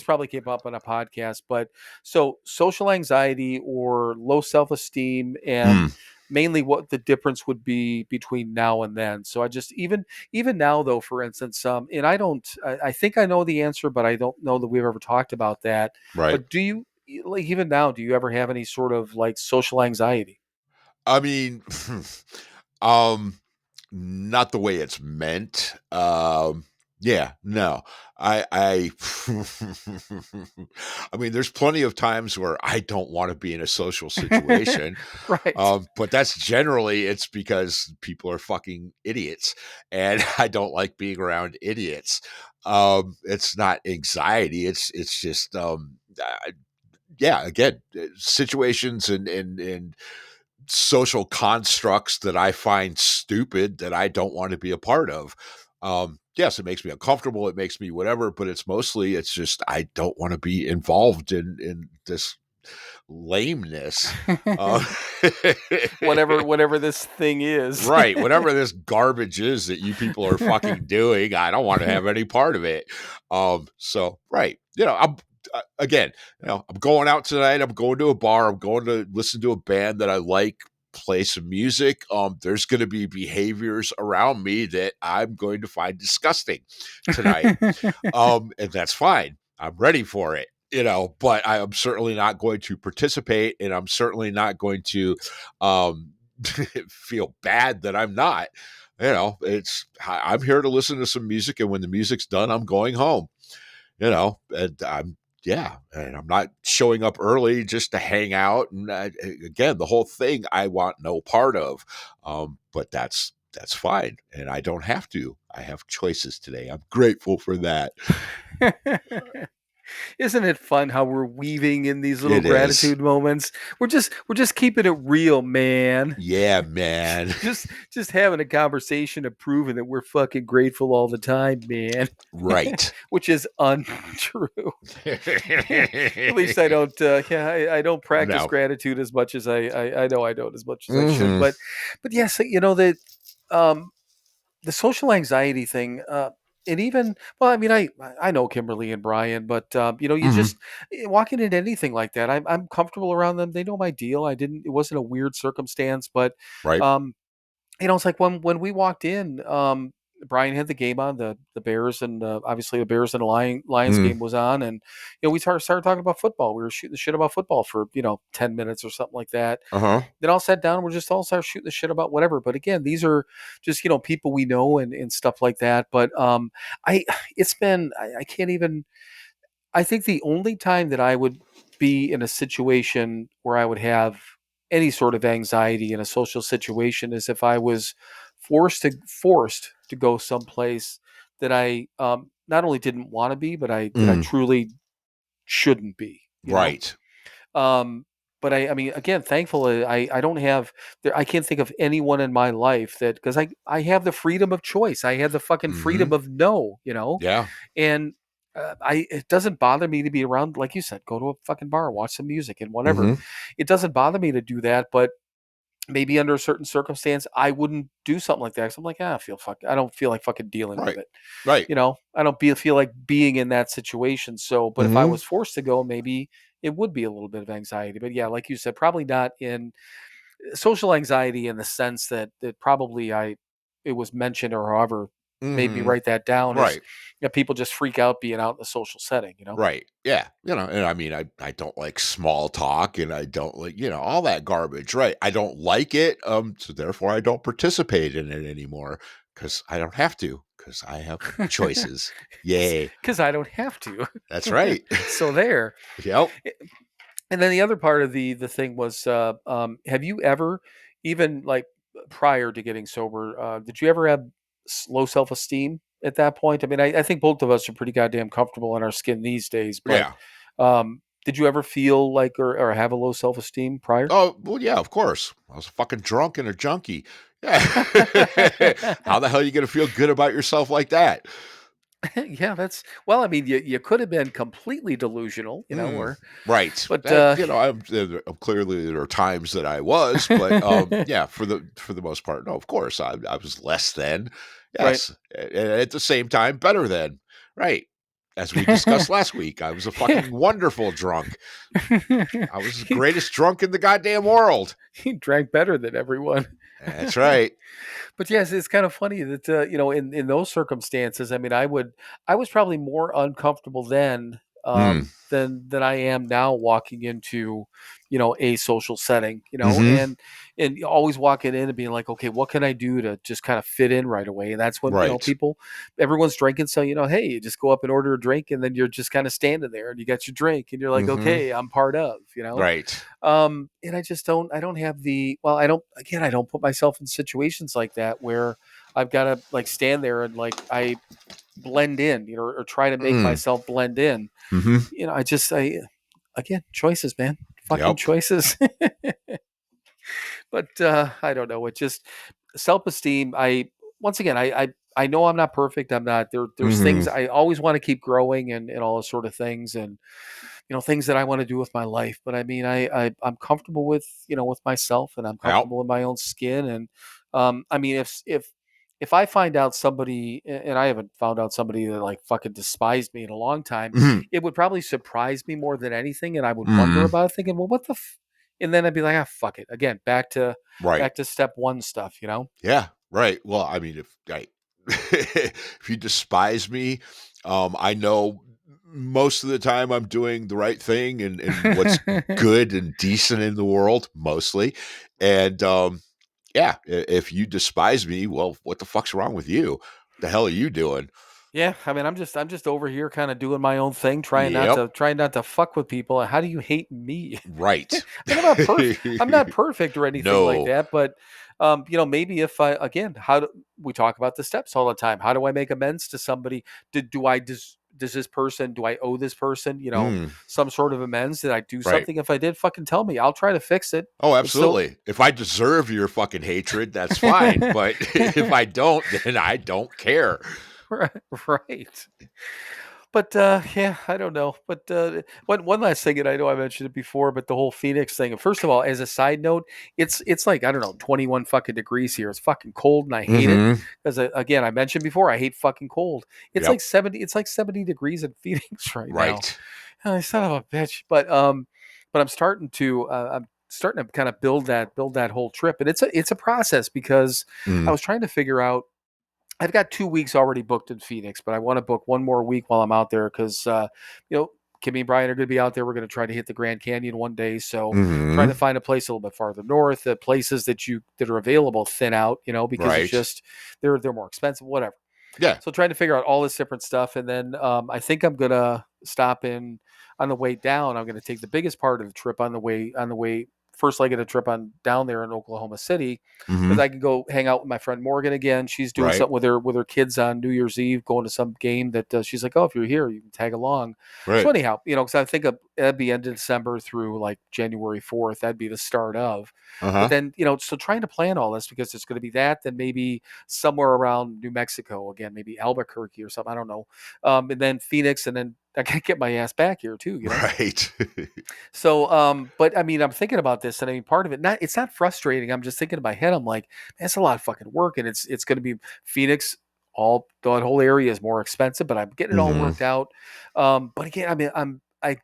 probably came up on a podcast. But so social anxiety or low self esteem, and Mm. mainly what the difference would be between now and then. So I just even now though, for instance, and I think I know the answer, but I don't know that we've ever talked about that. Right. But do you like even now? Do you ever have any sort of like social anxiety? I mean, um, not the way it's meant. Yeah, no. I I mean, there's plenty of times where I don't want to be in a social situation. Right. But that's generally it's because people are fucking idiots and I don't like being around idiots. It's not anxiety, it's just yeah, again, situations and social constructs that I find stupid that I don't want to be a part of. Yes, it makes me uncomfortable. It makes me whatever, but it's just I don't want to be involved in this lameness. Uh, Whatever this thing is. right, whatever this garbage is that you people are fucking doing, I don't want to have any part of it. So right, I'm again, I'm going out tonight. I'm going to a bar. I'm going to listen to a band that I like, play some music. There's going to be behaviors around me that I'm going to find disgusting tonight. And that's fine. I'm ready for it. But I am certainly not going to participate, and I'm certainly not going to um, feel bad that I'm not. I'm here to listen to some music, and when the music's done, I'm going home. And I'm not showing up early just to hang out. And again, the whole thing I want no part of. But that's fine, and I don't have to. I have choices today. I'm grateful for that. Isn't it fun how we're weaving in these little It is. gratitude moments? We're just keeping it real, man. Yeah, man. Just having a conversation and proving that we're fucking grateful all the time, man. Right. Which is untrue. At least I don't. Yeah, I don't practice No. gratitude as much as I know I don't as much as I should. Hmm. But yes, that um, the social anxiety thing. And even well, I mean, I know Kimberly and Brian, but you Hmm. just walking into anything like that, I'm comfortable around them. They know my deal. It wasn't a weird circumstance, but Right. um, it's like when we walked in, Brian had the game on, the Bears, and obviously the Bears and the Lions Mm. game was on, and we started talking about football. We were shooting the shit about football for 10 minutes or something like that. Uh-huh. Then all sat down and we're just all started shooting the shit about whatever. But again, these are just people we know and stuff like that. But I it's been I can't even. I think the only time that I would be in a situation where I would have any sort of anxiety in a social situation is if I was forced to go someplace that I not only didn't want to be, but I Mm. truly shouldn't be. Right. Um, but I mean, again, thankfully, I don't have I can't think of anyone in my life that because I have the freedom of choice. I have the fucking Hmm. freedom of no, Yeah. and it doesn't bother me to be around, like you said, go to a fucking bar, watch some music, and whatever. Hmm. It doesn't bother me to do that, but maybe under a certain circumstance, I wouldn't do something like that. 'Cause I'm like, I don't feel like fucking dealing with Right. it. Right. I don't feel like being in that situation. So, but if I Hmm. was forced to go, maybe it would be a little bit of anxiety. But yeah, like you said, probably not in social anxiety in the sense that probably it was mentioned or however made me Hmm. write that down is Right. people just freak out being out in a social setting. Right. Yeah. And I mean, I don't like small talk and I don't like, all that garbage. Right. I don't like it. So therefore I don't participate in it anymore because I don't have to, because I have choices. Yay. Because I don't have to. That's right. So there. Yep. And then the other part of the thing was, have you ever, even like prior to getting sober, did you ever have low self esteem at that point? I mean, I think both of us are pretty goddamn comfortable in our skin these days, but Yeah. Did you ever feel like or have a low self-esteem prior? Oh, well, yeah, of course. I was fucking drunk and a junkie. Yeah. How the hell are you going to feel good about yourself like that? Yeah, that's well, I mean, you could have been completely delusional, Mm, or right. but That I'm clearly there are times that I was, but yeah, for the most part, no. Of course, I was less than, right. yes, and at the same time, better than, right. As we discussed last week, I was a Yeah. fucking wonderful drunk. I was the greatest drunk in the goddamn world. He drank better than everyone. That's right. But yes, it's kind of funny that in those circumstances, I mean, I was probably more uncomfortable then Mm. than I am now walking into a social setting, Hmm. and always walking in and being like, okay, what can I do to just kind of fit in right away? And that's when Right. everyone's drinking, so hey, you just go up and order a drink, and then you're just kind of standing there, and you got your drink, and you're like, Hmm. okay, I'm part of. Right. And I don't have I don't put myself in situations like that where I've got to like stand there and like I blend in, or try to make Mm. myself blend in. Hmm. Again, choices, man, fucking Yep. choices. But I don't know. It just self-esteem. Once again, I know I'm not perfect. I'm not there's Hmm. things I always want to keep growing and all those sort of things, and things that I want to do with my life. But I mean, I'm comfortable with with myself, and I'm Yep. comfortable in my own skin. And I mean, if I find out somebody, and I haven't found out somebody that like fucking despised me in a long time, Hmm. it would probably surprise me more than anything, and I would wonder Hmm. about it, thinking, well, what the. And then I'd be like, ah, fuck it. Again, Right. back to step one stuff. Yeah, right. Well, I mean, if I if you despise me, I know most of the time I'm doing the right thing and what's good and decent in the world, mostly. And yeah, if you despise me, well, what the fuck's wrong with you? The hell are you doing? Yeah, I mean, I'm just over here kind of doing my own thing, Yep. trying not to fuck with people. How do you hate me? I Right. mean, I'm not perfect or anything like No. that, but maybe if I again, we talk about the steps all the time? How do I make amends to somebody? Does this person? Do I owe this person? Mm, Some sort of amends? Did I do right. something? If I did, fucking tell me. I'll try to fix it. Oh, But still, absolutely. If I deserve your fucking hatred, that's fine. But if I don't, then I don't care. right, right. But yeah, I don't know. But one last thing, and I know I mentioned it before, but the whole Phoenix thing. First of all, as a side note, it's like I don't know, 21 fucking degrees here. It's fucking cold, and I hate it Hmm. because again, I mentioned before, I hate fucking cold. It's Yep. like 70. It's like 70 degrees in Phoenix right now. Right. Son of a bitch. But I'm starting to kind of build that whole trip, and it's a process because I Mm. was trying to figure out. I've got 2 weeks already booked in Phoenix, but I want to book one more week while I'm out there because, you know, Kimmy and Brian are going to be out there. We're going to try to hit the Grand Canyon one day. So trying Hmm. to find a place a little bit farther north, the places that are available thin out, because it's Right. just, they're more expensive, whatever. Yeah. So trying to figure out all this different stuff. And then I think I'm going to stop in on the way down. I'm going to take the biggest part of the trip on the way first leg of the trip on down there in Oklahoma City because Hmm. I can go hang out with my friend Morgan again. She's doing Right. something with her kids on New Year's Eve, going to some game that she's like, oh, if you're here, you can tag along. So Right. anyhow, because I think that'd be end of December through like January 4th. That'd be the start of. But Uh-huh. then so trying to plan all this because it's going to be that, then maybe somewhere around New Mexico again, maybe Albuquerque or something. I don't know. And then Phoenix, and then I gotta get my ass back here too. Right. So, but I mean, I'm thinking about this, and I mean, part of it, it's not frustrating. I'm just thinking in my head, I'm like, man, it's a lot of fucking work, and it's going to be Phoenix. All that whole area is more expensive, but I'm getting it all Hmm. worked out. But again, I mean, I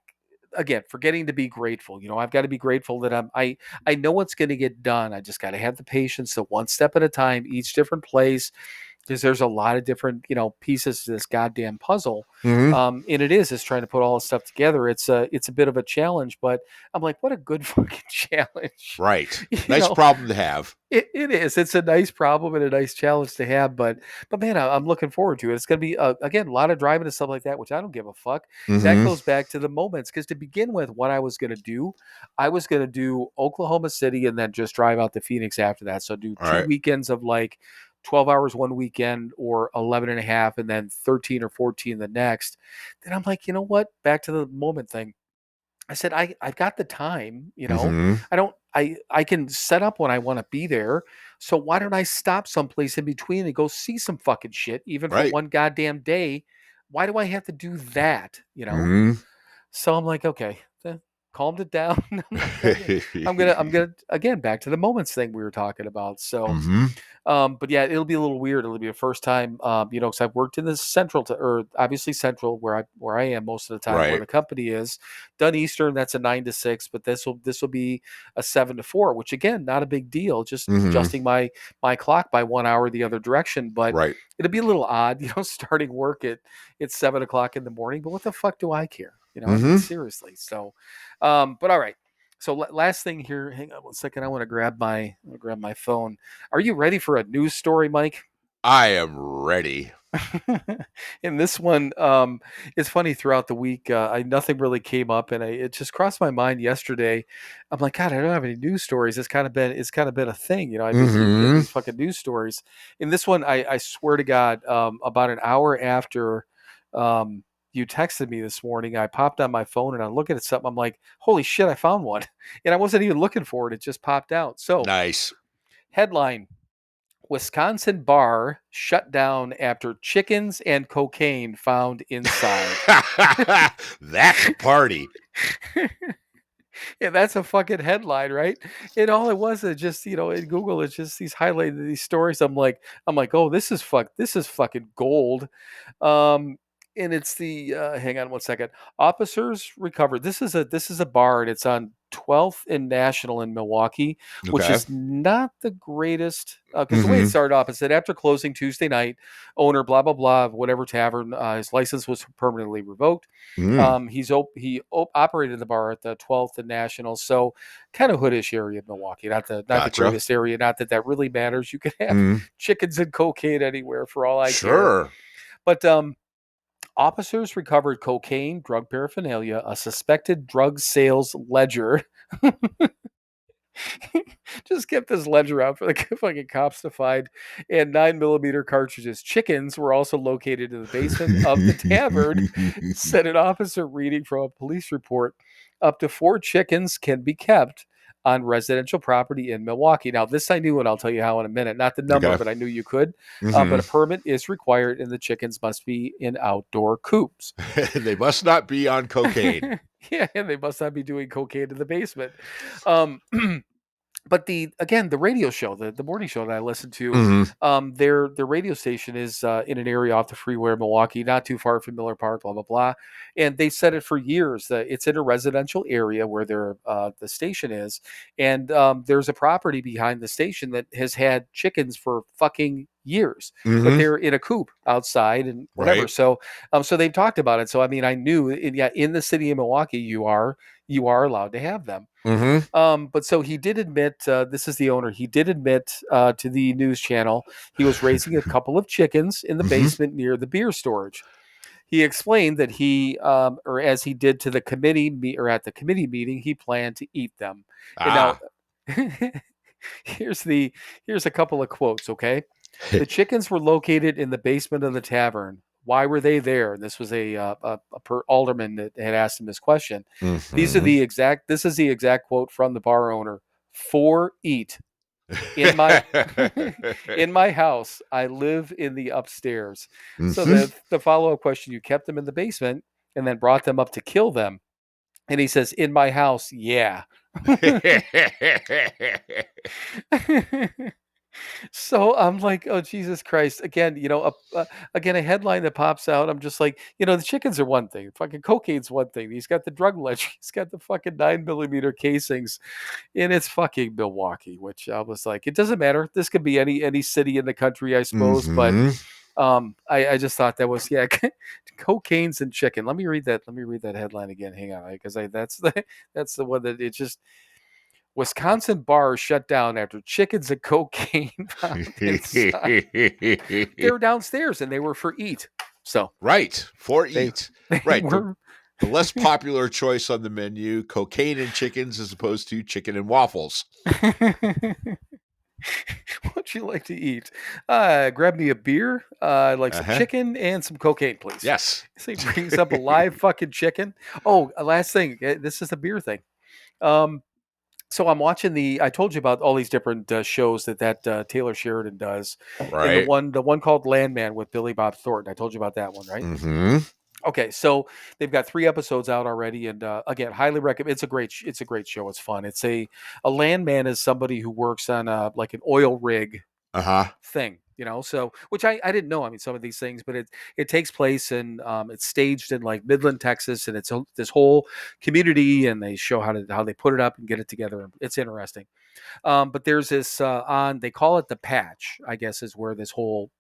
again forgetting to be grateful. I've got to be grateful that I know what's going to get done. I just got to have the patience, so one step at a time, each different place, because there's a lot of different pieces to this goddamn puzzle. Hmm. And it's trying to put all this stuff together. It's a bit of a challenge, but I'm like, what a good fucking challenge. Right. you Nice know problem to have. it is. It's a nice problem and a nice challenge to have, but man, I'm looking forward to it. It's going to be again a lot of driving and stuff like that, which I don't give a fuck. That Hmm. goes back to the moments because to begin with, what I was going to do, I was going to do Oklahoma City and then just drive out to Phoenix after that. So do All two right. weekends of like 12 hours one weekend or 11 and a half, and then 13 or 14 the next. Then I'm like, you know what? Back to the moment thing. I said, I've got the time, Mm-hmm. I can set up when I want to be there. So why don't I stop someplace in between and go see some fucking shit, even for Right. one goddamn day? Why do I have to do that? Mm-hmm. So I'm like, okay, calmed it down. I'm like, okay, I'm gonna again back to the moments thing we were talking about. So Mm-hmm. but yeah, it'll be a little weird. It'll be the first time, because I've worked in the or obviously central where I am most of the time, where Right. the company is. Done Eastern, that's a 9 to 6, but this will be a 7 to 4, which again, not a big deal. Just Mm-hmm. adjusting my clock by 1 hour the other direction, but Right. it'll be a little odd, starting work at 7 o'clock in the morning. But what the fuck do I care? I mean, Mm-hmm. seriously. So, but all right. So last thing here, hang on one second. I want to grab my phone. Are you ready for a news story, Mike? I am ready. In this one, it's funny. Throughout the week, nothing really came up, and it just crossed my mind yesterday. I'm like, God, I don't have any news stories. It's kind of been a thing, I've been getting Mm-hmm. these fucking news stories. In this one, I swear to God, about an hour after you texted me this morning, I popped on my phone and I'm looking at something. I'm like, holy shit, I found one, and I wasn't even looking for it. It just popped out. So, Nice. headline: Wisconsin bar shut down after chickens and cocaine found inside. That's a party. Yeah, that's a fucking headline, right? And all it was is just, in Google, it's just these highlighted these stories. I'm like, oh, this is fucking gold. Um, and it's the hang on one second. Officers recovered. This is a bar, and it's on 12th and National in Milwaukee, which Okay. is not the greatest. Because the way it Mm-hmm. started off, it said after closing Tuesday night, owner blah blah blah of whatever tavern, his license was permanently revoked. Mm. Operated the bar at the 12th and National, so kind of hoodish area of Milwaukee. Not the Gotcha. greatest area. Not that that really matters. You can have Mm. chickens and cocaine anywhere for all I care. Sure. But officers recovered cocaine, drug paraphernalia, a suspected drug sales ledger. Just kept this ledger out for the fucking cops to find, and 9 millimeter cartridges. Chickens were also located in the basement of the tavern, said an officer reading from a police report. Up to 4 chickens can be kept on residential property in Milwaukee. Now, this I knew, and I'll tell you how in a minute. Not the number, Okay. but I knew you could. But Mm-hmm. a permit is required, and the chickens must be in outdoor coops. They must not be on cocaine. Yeah, and they must not be doing cocaine in the basement. Um, but the radio show, the morning show that I listened to, Mm-hmm. their radio station is in an area off the freeway of Milwaukee, not too far from Miller Park, blah blah blah. And they said it for years that it's in a residential area where the station is, and there's a property behind the station that has had chickens for fucking years, but Mm-hmm. they're in a coop outside and whatever. Right. So they've talked about it. So I mean, I knew, yeah, in the city of Milwaukee, you are allowed to have them. Mm-hmm. But so he did admit, this is the owner, he did admit to the news channel he was raising a couple of chickens in the Mm-hmm. basement near the beer storage. He explained that or as he did to the or at the committee meeting, he planned to eat them. And now, Ah. here's a couple of quotes, okay? The chickens were located in the basement of the tavern. Why were they there? And this was a alderman that had asked him this question. Mm-hmm. This is the exact quote from the bar owner. For eat in my in my house. I live in the upstairs. So Mm-hmm. the follow up question: you kept them in the basement and then brought them up to kill them? And he says, "In my house, yeah." So I'm like, oh Jesus Christ! Again, again, a headline that pops out. I'm just like, the chickens are one thing, fucking cocaine's one thing. He's got the drug ledger. He's got the fucking 9 millimeter casings, and it's fucking Milwaukee. Which I was like, it doesn't matter. This could be any city in the country, I suppose. But Mm-hmm. I just thought that was, yeah, cocaine's and chicken. Let me read that. Let me read that headline again. Hang on, because that's the one that it just. Wisconsin bars shut down after chickens and cocaine found inside. They were downstairs and they were for eat. So Right. For they eat. they Right. The were. the less popular choice on the menu, cocaine and chickens as opposed to chicken and waffles. What'd you like to eat? Grab me a beer, like some Uh-huh. chicken and some cocaine, please. Yes. So he brings up a live fucking chicken. Oh, last thing. This is the beer thing. Um, so I'm watching I told you about all these different shows that Taylor Sheridan does, and Right. the one called Landman with Billy Bob Thornton. I told you about that one, right? Mm-hmm. Okay, so they've got 3 episodes out already, and again, highly recommend. It's a great show. It's fun. A landman is somebody who works on like an oil rig Uh-huh. thing, so which I didn't know. I mean, some of these things, but it takes place and it's staged in like Midland, Texas, and this whole community, and they show how they put it up and get it together. It's interesting. But there's this they call it the patch, I guess, is where this whole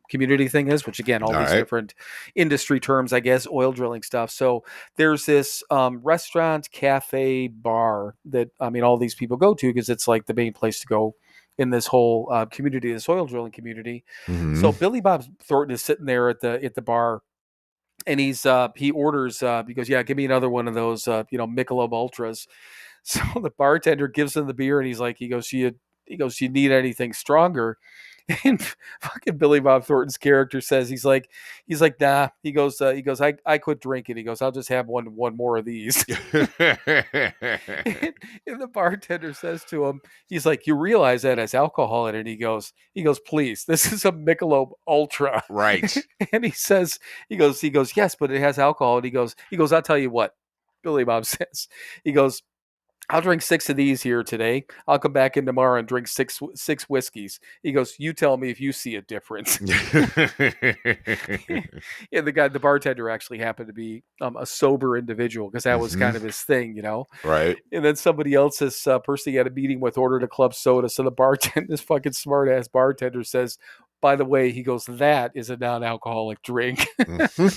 community thing is, which again, all All these right. different industry terms, I guess, oil drilling stuff. So there's this restaurant, cafe, bar that, I mean, all these people go to because it's like the main place to go in this whole community, this oil drilling community. Mm-hmm. So Billy Bob Thornton is sitting there at the bar, and he orders he goes, yeah, give me another one of those Michelob Ultras. So the bartender gives him the beer, and he goes, you need anything stronger? And fucking Billy Bob Thornton's character says, he's like, nah. I quit drinking. He goes, I'll just have one more of these. And the bartender says to him, he's like, you realize that has alcohol in it? And he goes, please, this is a Michelob Ultra. Right. And he goes, yes, but it has alcohol. And he goes, I'll tell you what, Billy Bob says, he goes, I'll drink 6 of these here today. I'll come back in tomorrow and drink six whiskeys. He goes, you tell me if you see a difference. Yeah, the bartender actually happened to be a sober individual because that was Mm-hmm. kind of his thing. Right. And then somebody else, this person he had a meeting with, ordered a club soda. So the bartender, this fucking smart ass bartender says, by the way, he goes, that is a non-alcoholic drink. Mm-hmm.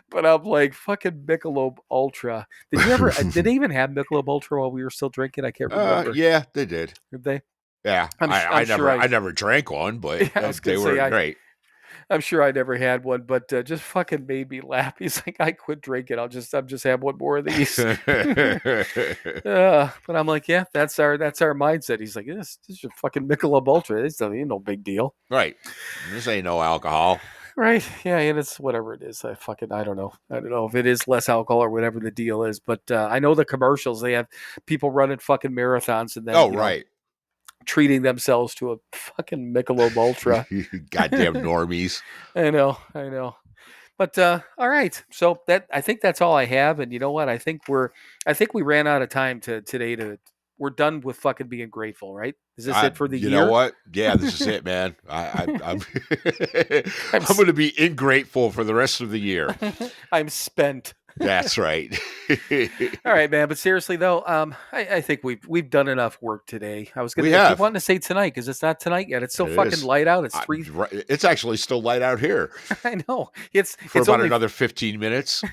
But I'm like, fucking Michelob Ultra. Did you ever? Did they even have Michelob Ultra while we were still drinking? I can't remember. Yeah, they did. Did they? Yeah. I'm sure I never drank one, but Yeah, I was they gonna were say great. I'm sure I never had one, but just fucking made me laugh. He's like, I quit drinking. I'm just have one more of these. But I'm like, yeah, that's our mindset. He's like, this is a fucking Michelob Ultra. This ain't no big deal. Right. This ain't no alcohol. Right. Yeah, and it's whatever it is. I don't know. I don't know if it is less alcohol or whatever the deal is, but I know the commercials, they have people running fucking marathons and then, Oh, right. treating themselves to a fucking Michelob Ultra. Goddamn normies. I know. But all right. So I think that's all I have. And you know what? I think we ran out of time today. We're done with fucking being grateful, right? Is this it for the You know year? what? Yeah, this is it, man. I'm I'm I'm going to be ingrateful for the rest of the year. I'm spent. That's right. All right, man. But seriously though, I think we've done enough work today. We I keep have. wanting to say tonight because it's not tonight yet. It's still It fucking is. light out. It's 3. It's actually still light out here I know. It's for about only another 15 minutes.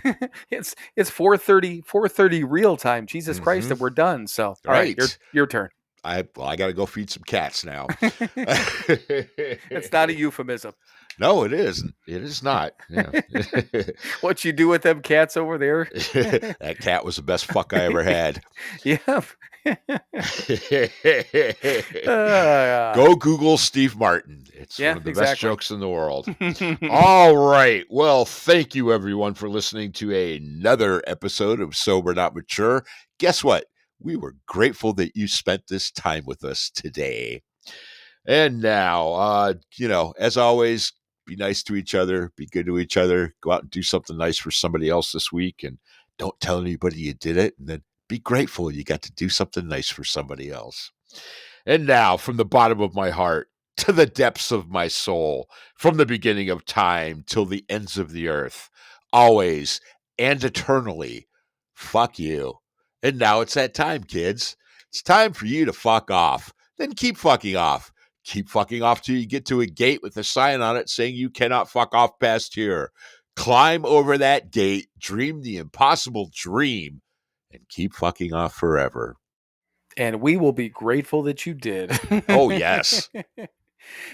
it's 4:30 real time. Jesus Christ, Mhm. and we're done. So all right, Right. your turn. I got to go feed some cats now. It's not a euphemism. No, it isn't. It is not. Yeah. What you do with them cats over there? That cat was the best fuck I ever had. Yeah. Go Google Steve Martin. It's Yeah, one of the best exactly. jokes in the world. All right. Well, thank you everyone for listening to another episode of Sober Not Mature. Guess what? We were grateful that you spent this time with us today. And now, as always, be nice to each other, be good to each other, go out and do something nice for somebody else this week, and don't tell anybody you did it, and then be grateful you got to do something nice for somebody else. And now, from the bottom of my heart to the depths of my soul, from the beginning of time till the ends of the earth, always and eternally, fuck you. And now it's that time, kids. It's time for you to fuck off. Then keep fucking off. Keep fucking off till you get to a gate with a sign on it saying you cannot fuck off past here. Climb over that gate, dream the impossible dream, and keep fucking off forever. And we will be grateful that you did. Oh, yes.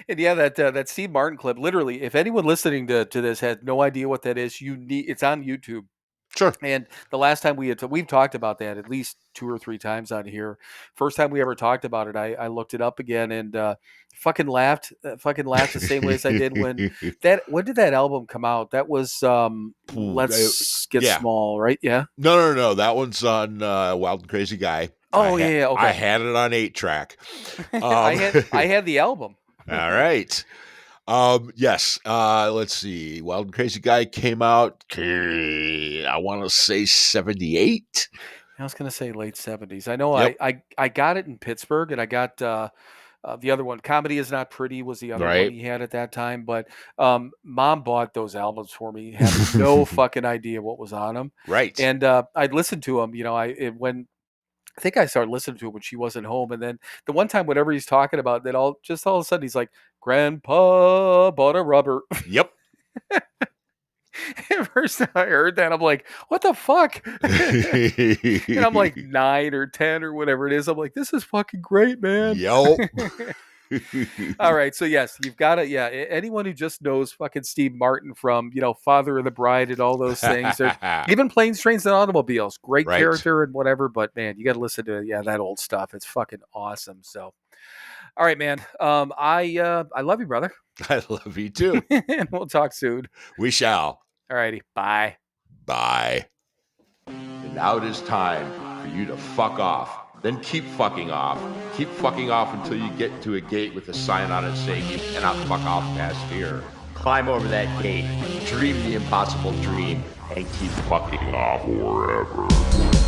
And yeah, that Steve Martin clip. Literally, if anyone listening to this had no idea what that is, it's on YouTube. Sure. And the last time we've talked about that at least 2 or 3 times on here. First time we ever talked about it, I looked it up again and fucking laughed the same way as I did when did that album come out? That was Let's Get Yeah. Small, right? Yeah. No. That one's on Wild and Crazy Guy. Oh yeah, I okay. had it on 8-track. I had the album. All right. Yes. Let's see. Wild and Crazy Guy came out, I want to say 78. I was gonna say late 70s. I know Yep. I got it in Pittsburgh, and I got the other one. Comedy Is Not Pretty was the other one Right. he had at that time. But Mom bought those albums for me. Had no fucking idea what was on them, Right. and I'd listen to them. You know, when I think I started listening to it when she wasn't home, and then the one time, whatever he's talking about, that all of a sudden he's like, "Grandpa bought a rubber." Yep. First time I heard that, I'm like, "What the fuck?" And I'm like 9 or 10 or whatever it is. I'm like, "This is fucking great, man." Yep. All right, so yes, you've got to, yeah. Anyone who just knows fucking Steve Martin from Father of the Bride and all those things, or even Planes, Trains, and Automobiles, great Right. character and whatever. But man, you got to listen to that old stuff. It's fucking awesome. So, all right, man. I love you, brother, I love you too. and we'll talk soon. We shall. All righty, bye. Bye. And now it is time for you to fuck off. Then keep fucking off. Keep fucking off until you get to a gate with a sign on it saying you cannot fuck off past here. Climb over that gate, dream the impossible dream, and keep fucking off forever.